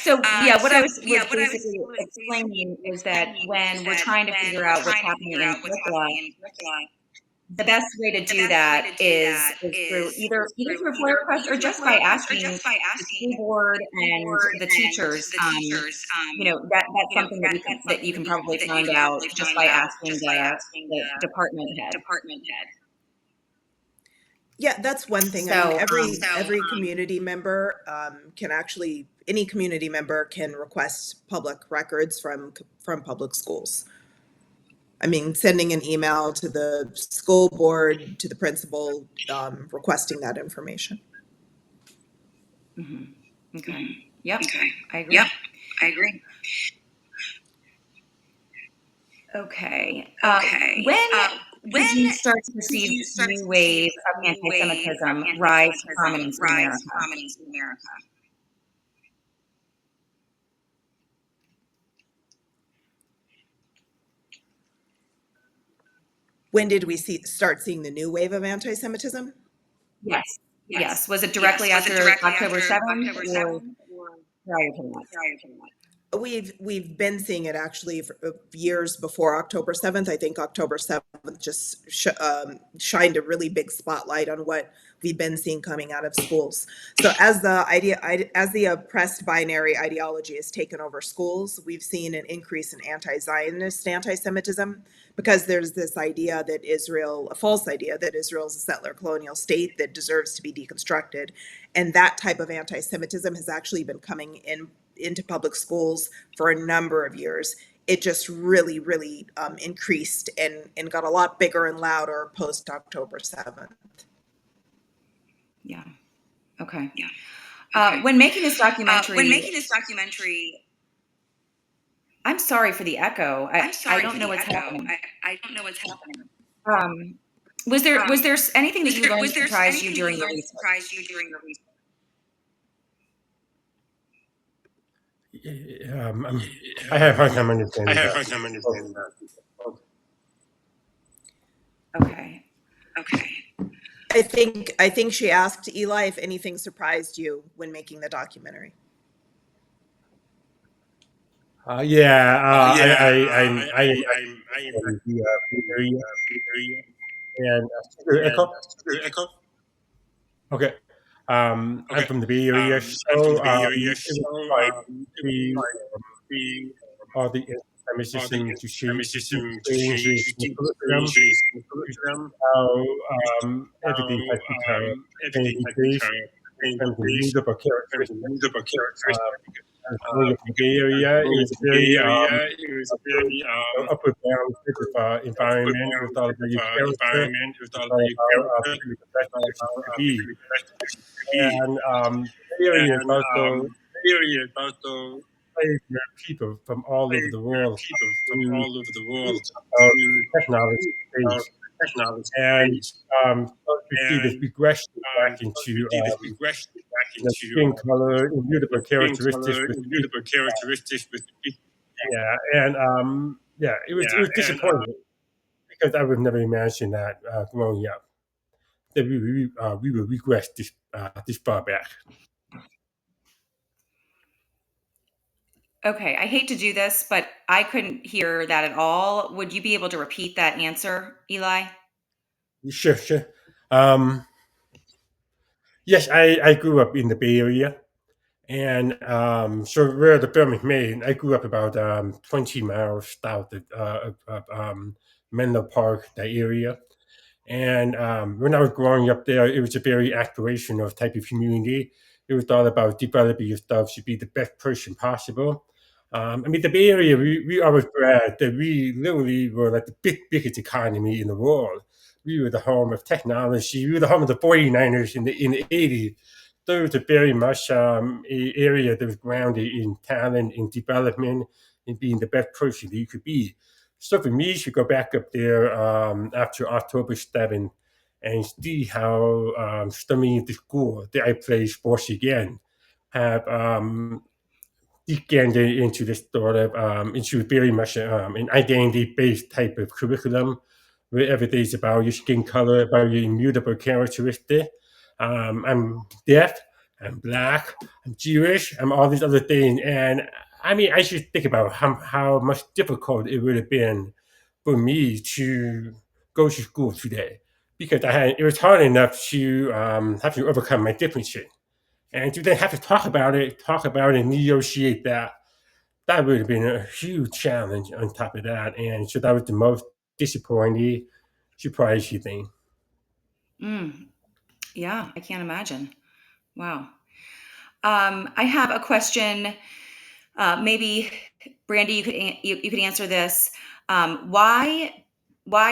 was basically explaining was that when we're trying to figure out what's happening in curricula, the best way to do that is through either through a FOIA request or just by asking the school board and the teachers. That's something that you can probably find out just by asking the department head. Yeah, that's one thing. I mean, every community member can actually, any community member can request public records from public schools. I mean, sending an email to the school board, to the principal, requesting that information. Okay. Yep. I agree. Okay. When did you start to see the new wave of anti-Semitism rise to prominence in America? When did we start seeing the new wave of anti-Semitism? Yes. Was it directly after October 7th or prior to that? We've been seeing it actually for years before October 7th. I think October 7th just shined a really big spotlight on what we've been seeing coming out of schools. So as the oppressed binary ideology has taken over schools, we've seen an increase in anti-Zionist anti-Semitism, because there's this idea that a false idea that Israel is a settler colonial state that deserves to be deconstructed. And that type of anti-Semitism has actually been coming into public schools for a number of years. It just really, really increased and got a lot bigger and louder post October 7th. Yeah. Okay. When making this documentary, I'm sorry for the echo. I don't know what's happening. Was there anything that you learned that surprised you during your research? I have a hard time understanding that. Okay. I think she asked Eli if anything surprised you when making the documentary. I'm echo. Okay. I'm from the Bay Area, so all the anti-Semitism to changes in curriculum, how everything has become based in terms of musical characteristics. From the Bay Area, it was a very upward bound type of environment with all of your character, with all of how you could be. And the area is also place where people from all over the world use technology space. And so we see this regression back into skin color, immutable characteristics with it was disappointing because I would never imagine that growing up that we will regress this far back. Okay, I hate to do this, but I couldn't hear that at all. Would you be able to repeat that answer, Eli? Sure. Yes, I grew up in the Bay Area, and so where the film is made, I grew up about 20 miles south of Menlo Park, that area. And when I was growing up there, it was a very aspirational type of community. It was all about developing yourself to be the best person possible. The Bay Area, we always brag that we literally were like the biggest economy in the world. We were the home of technology. We were the home of the 49ers in the 80s. So it was a very much a area that was grounded in talent, in development, in being the best person that you could be. So for me to go back up there after October 7th and see how so many of the school that I play sports again have descended into this sort of into very much an identity-based type of curriculum, where everything is about your skin color, about your immutable characteristic. I'm deaf, I'm black, I'm Jewish, I'm all these other things, and I mean, I should think about how much difficult it would have been for me to go to school today, because it was hard enough to have to overcome my differences, and to then have to talk about it, and negotiate that. That would have been a huge challenge on top of that, and so that was the most disappointing, surprising thing. Yeah, I can't imagine. Wow. I have a question. Maybe Brandy, you could answer this. Why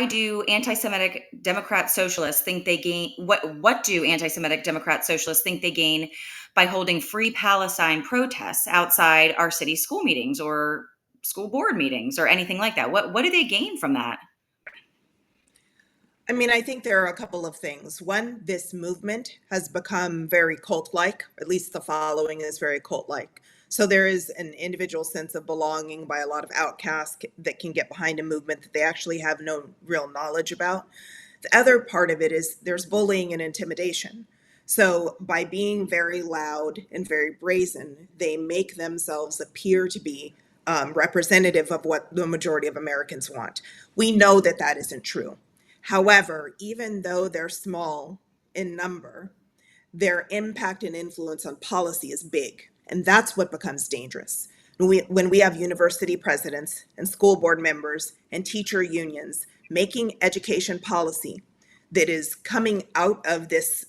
do anti-Semitic Democrat socialists think they gain? What do anti-Semitic Democrat socialists think they gain by holding free Palestine protests outside our city school meetings or school board meetings or anything like that? What do they gain from that? I mean, I think there are a couple of things. One, this movement has become very cult-like, or at least the following is very cult-like. So there is an individual sense of belonging by a lot of outcasts that can get behind a movement that they actually have no real knowledge about. The other part of it is there's bullying and intimidation. So by being very loud and very brazen, they make themselves appear to be representative of what the majority of Americans want. We know that that isn't true. However, even though they're small in number, their impact and influence on policy is big. And that's what becomes dangerous. When we have university presidents and school board members and teacher unions making education policy that is coming out of this,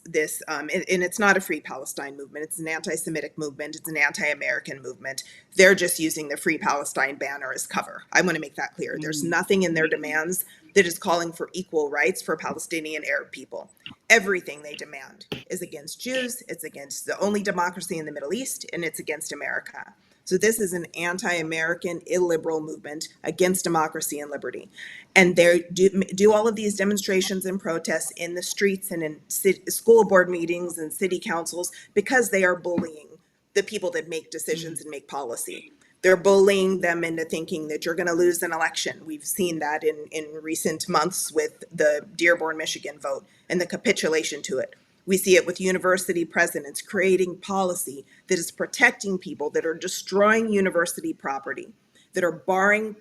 and it's not a Free Palestine movement, it's an anti-Semitic movement, it's an anti-American movement. They're just using the Free Palestine banner as cover. I want to make that clear. There's nothing in their demands that is calling for equal rights for Palestinian Arab people. Everything they demand is against Jews, it's against the only democracy in the Middle East, and it's against America. So this is an anti-American, illiberal movement against democracy and liberty. And they do all of these demonstrations and protests in the streets and in school board meetings and city councils because they are bullying the people that make decisions and make policy. They're bullying them into thinking that you're going to lose an election. We've seen that in recent months with the Dearborn, Michigan vote and the capitulation to it. We see it with university presidents creating policy that is protecting people that are destroying university property, that are barring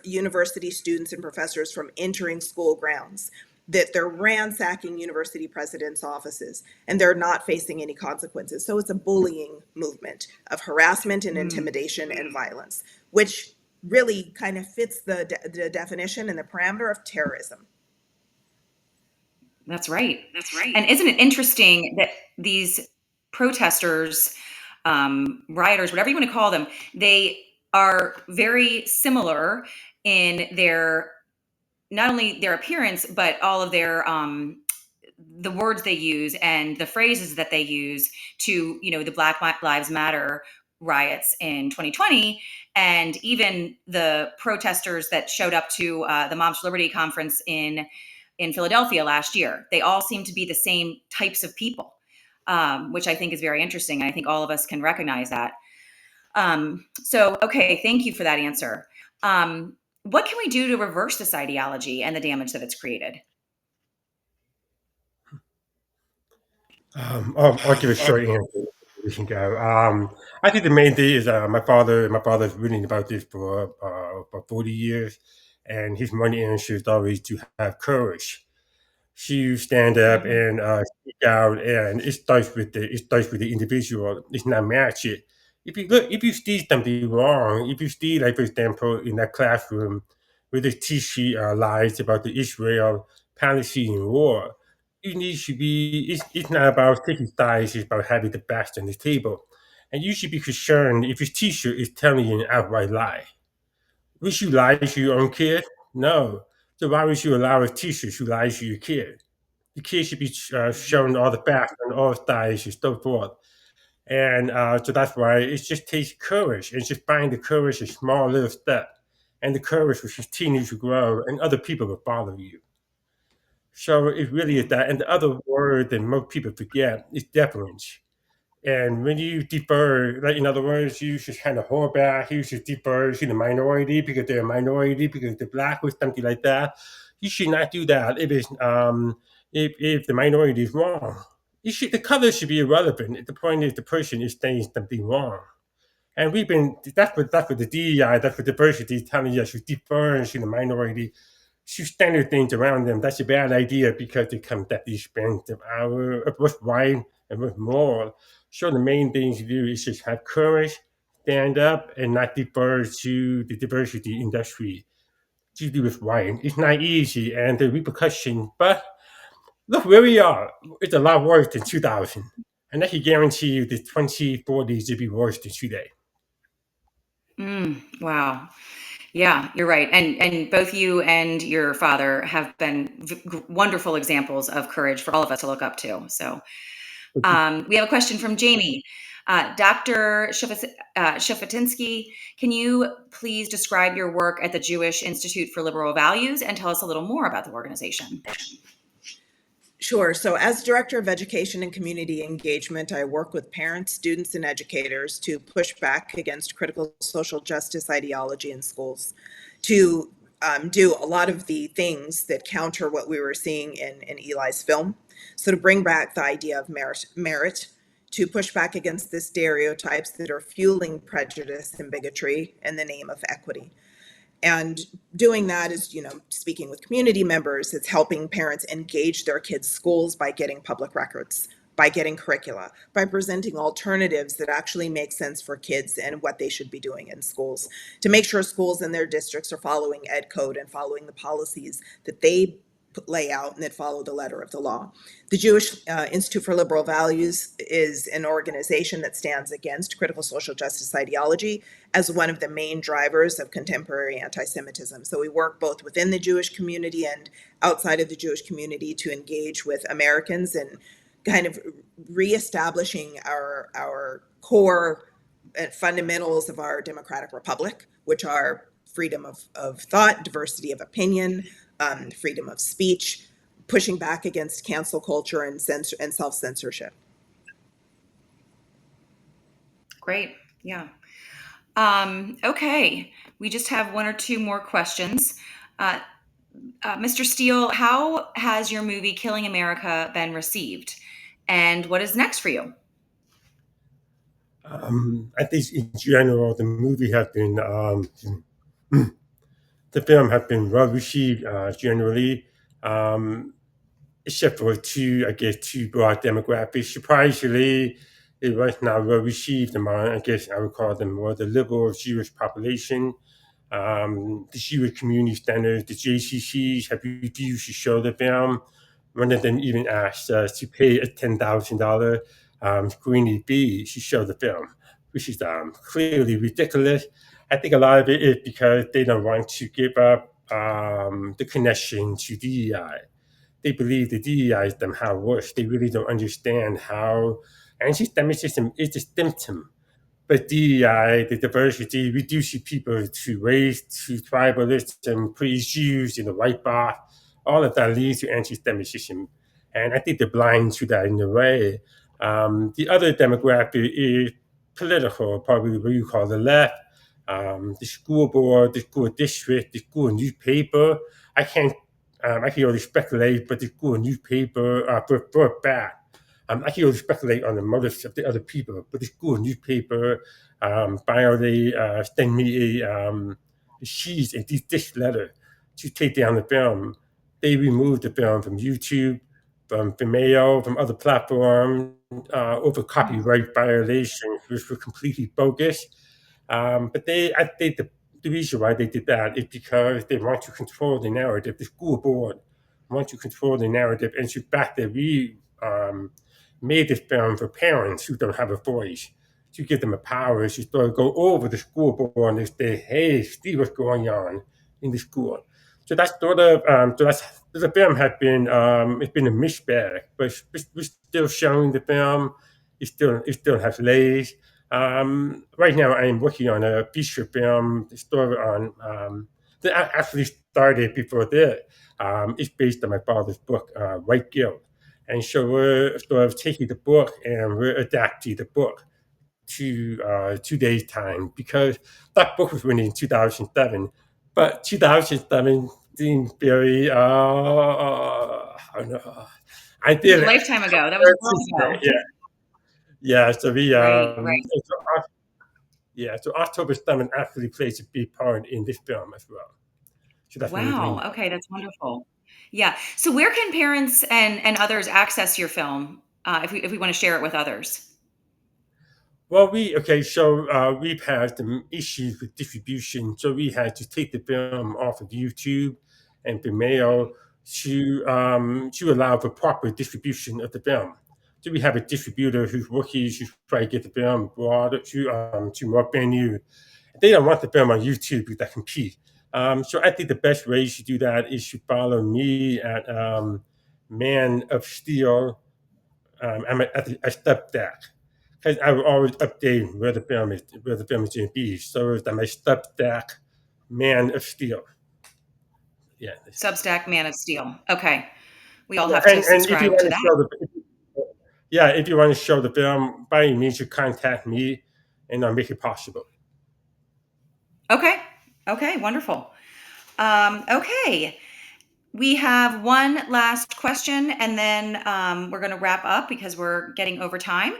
university students and professors from entering school grounds, that they're ransacking university presidents' offices, and they're not facing any consequences. So it's a bullying movement of harassment and intimidation and violence, which really kind of fits the definition and the parameter of terrorism. That's right. And isn't it interesting that these protesters, rioters, whatever you want to call them, they are very similar in their, not only their appearance, but all of their, the words they use and the phrases that they use to, the Black Lives Matter riots in 2020, and even the protesters that showed up to the Moms for Liberty conference in Philadelphia last year. They all seem to be the same types of people, which I think is very interesting. And I think all of us can recognize that. Okay, thank you for that answer. What can we do to reverse this ideology and the damage that it's created? I'll give a short answer. We can go. I think the main thing is my father's reading about this for 40 years, and his money answer is always to have courage. To stand up and speak out, and it starts with the individual. It's not match it. If you see something wrong, if you see, like, for example, in that classroom where they teach lies about the Israel-Palestinian war, you need to be. It's not about taking sides. It's about having the facts on the table, and you should be concerned if your teacher is telling you an outright lie. Would you lie to your own kid? No. So why would you allow a teacher to lie to your kid? The kid should be shown all the facts and all the sides and so forth. And so that's why it just takes courage. And just find the courage a small little step. And the courage will continue to grow, and other people will follow you. So it really is that. And the other word that most people forget is deference. And when you defer, like in other words, you should kind of hold back. You should defer to the minority because they're a minority, because they're black or something like that. You should not do that. If the minority is wrong, the color should be irrelevant. The point is the person is saying something wrong. And that's what the DEI, that's what diversity is telling us. You defer to the minority, to standard things around them. That's a bad idea because it comes at the expense of what's right and what's moral. So the main thing to do is just have courage, stand up, and not defer to the diversity industry. To do what's right. It's not easy, and the repercussion, but look where we are. It's a lot worse than 2000. And I can guarantee you the 2040s will be worse than today. Wow. Yeah, you're right. And both you and your father have been wonderful examples of courage for all of us to look up to. So we have a question from Jamie. Dr. Shufutinsky, can you please describe your work at the Jewish Institute for Liberal Values and tell us a little more about the organization? Sure. So as Director of Education and Community Engagement, I work with parents, students, and educators to push back against critical social justice ideology in schools, to do a lot of the things that counter what we were seeing in Eli's film. So to bring back the idea of merit, to push back against the stereotypes that are fueling prejudice and bigotry in the name of equity. And doing that is, speaking with community members, it's helping parents engage their kids' schools by getting public records, by getting curricula, by presenting alternatives that actually make sense for kids and what they should be doing in schools, to make sure schools in their districts are following ed code and following the policies that they lay out and that follow the letter of the law. The Jewish Institute for Liberal Values is an organization that stands against critical social justice ideology as one of the main drivers of contemporary anti-Semitism. So we work both within the Jewish community and outside of the Jewish community to engage with Americans and kind of reestablishing our core fundamentals of our democratic republic, which are freedom of thought, diversity of opinion, freedom of speech, pushing back against cancel culture and self-censorship. Great. Yeah. Okay. We just have one or two more questions. Mr. Steele, how has your movie Killing America been received? And what is next for you? I think in general, the movie has been, the film has been well received generally, except for two broad demographics. Surprisingly, it was not well received among, I guess I would call them more the liberal Jewish population. The Jewish community centers, the JCCs have refused to show the film. One of them even asked us to pay a $10,000 screening fee to show the film, which is clearly ridiculous. I think a lot of it is because they don't want to give up the connection to DEI. They believe the DEI is somehow worse. They really don't understand how anti-Semitism is a symptom. But DEI, the diversity, reducing people to race, to tribalism, puts Jews in the white box, all of that leads to anti-Semitism. And I think they're blind to that in a way. The other demographic is political, probably what you call the left. The school board, the school district, the school newspaper. I can only speculate, but the school newspaper for bad. I can only speculate on the motives of the other people, but the school newspaper finally sent me a sheet and this letter to take down the film. They removed the film from YouTube, from Vimeo, from other platforms over copyright violations, which were completely bogus. But I think the reason why they did that is because they want to control the narrative. The school board want to control the narrative, and the fact that we made this film for parents who don't have a voice, to give them a power to sort of go over the school board and say, hey, see what's going on in the school. So that's sort of, the film has been, it's been a mixed bag, but we're still showing the film. It still has legs. Right now I am working on a feature film story on, that I actually started before that. It's based on my father's book, White Guilt. And so we're sort of taking the book and we're adapting the book to today's time, because that book was written in 2007, but 2007 seemed very I don't know. I It was did a it. lifetime ago. That was a world ago. Yeah. So we Right. so October 7th actually plays a big part in this film as well. So that's what we're doing. Wow. Okay, that's wonderful. Yeah. So where can parents and others access your film if we want to share it with others? Well, we've had some issues with distribution, so we had to take the film off of YouTube and Vimeo to allow for proper distribution of the film. So we have a distributor who's working to try to get the film brought to more venues. They don't want the film on YouTube because that compete. So I think the best way to do that is to follow me at Man of Steel. I'm at Substack, because I will always update where the film is going to be. So it's on my Substack, Man of Steel. Yeah. Substack Man of Steel. Okay. We all Yeah, have to and if you subscribe want to to that. if you want to show the film, by any means, you contact me, and I'll make it possible. Okay. Okay, wonderful. Okay. We have one last question, and then we're going to wrap up because we're getting over time.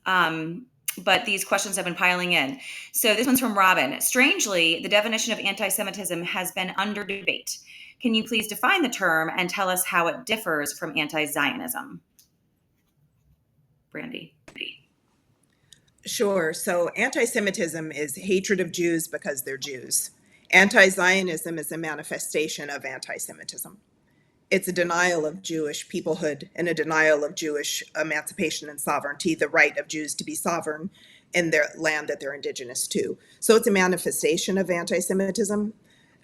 But these questions have been piling in. So this one's from Robin. Strangely, the definition of anti-Semitism has been under debate. Can you please define the term and tell us how it differs from anti-Zionism? Brandy. Sure. So anti-Semitism is hatred of Jews because they're Jews. Anti-Zionism is a manifestation of anti-Semitism. It's a denial of Jewish peoplehood and a denial of Jewish emancipation and sovereignty, the right of Jews to be sovereign in their land that they're indigenous to. So it's a manifestation of anti-Semitism.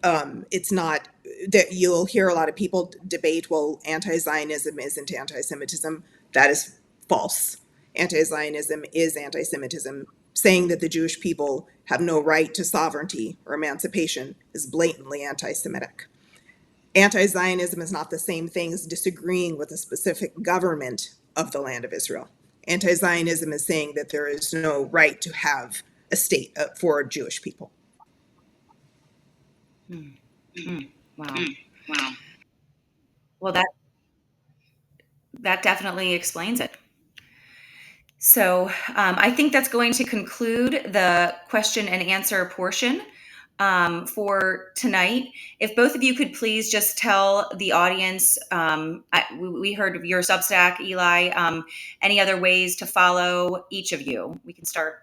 It's not that you'll hear a lot of people debate, well, anti-Zionism isn't anti-Semitism. That is false. Anti-Zionism is anti-Semitism. Saying that the Jewish people have no right to sovereignty or emancipation is blatantly anti-Semitic. Anti-Zionism is not the same thing as disagreeing with a specific government of the land of Israel. Anti-Zionism is saying that there is no right to have a state for Jewish people. Wow. Wow. Well, that definitely explains it. So I think that's going to conclude the question and answer portion for tonight. If both of you could please just tell the audience, we heard of your Substack, Eli, any other ways to follow each of you? We can start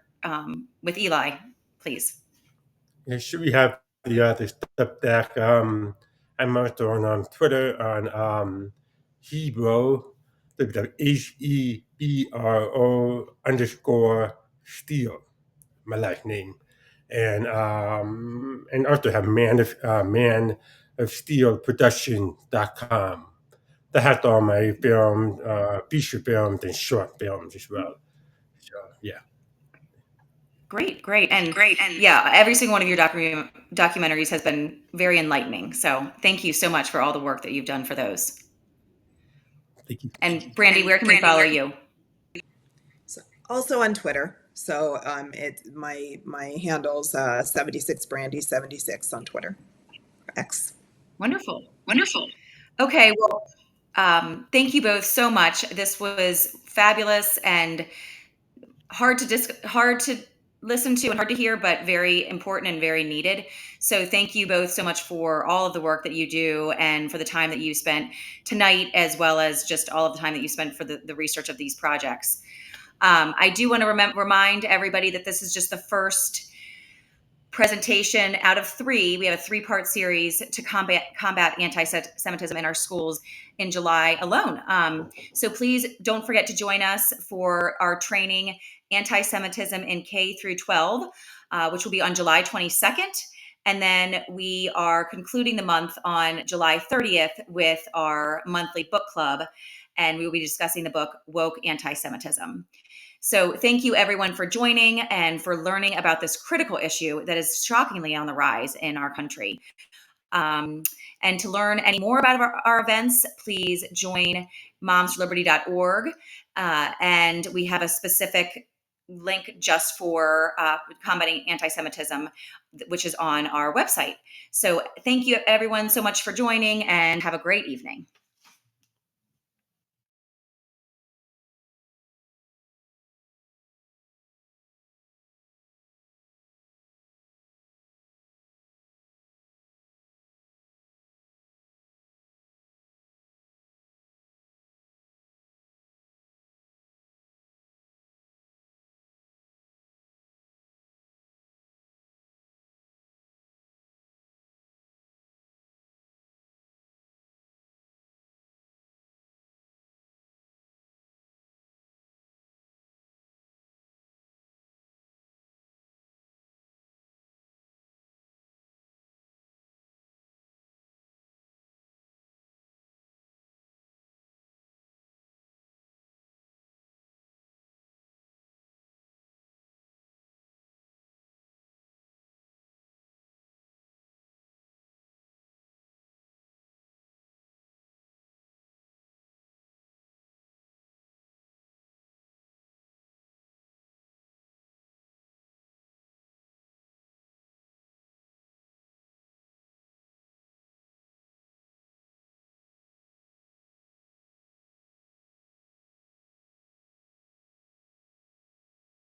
with Eli, please. Yeah, should we have the Substack? I'm also on Twitter on Hebrew, HEBRO_Steele, my last name, and also have Man of Steel Production.com. That has all my film, feature films and short films as well. So yeah. Great. And yeah, every single one of your documentaries has been very enlightening. So thank you so much for all the work that you've done for those. Thank you. And Brandy, where can we follow you? So also on Twitter. So my handle's 76Brandy76 on Twitter. X. Wonderful. Okay, well, thank you both so much. This was fabulous and hard to listen to and hard to hear, but very important and very needed. So thank you both so much for all of the work that you do and for the time that you spent tonight, as well as just all of the time that you spent for the research of these projects. I do want to remind everybody that this is just the first presentation out of 3. We have a 3-part series to combat anti-Semitism in our schools in July alone. So please don't forget to join us for our training, Anti-Semitism in K through 12, which will be on July 22nd. And then we are concluding the month on July 30th with our monthly book club. And we will be discussing the book, Woke Anti-Semitism. So thank you everyone for joining and for learning about this critical issue that is shockingly on the rise in our country. And to learn any more about our events, please join momsforliberty.org. And we have a specific link just for combating anti-Semitism, which is on our website. So thank you everyone so much for joining, and have a great evening.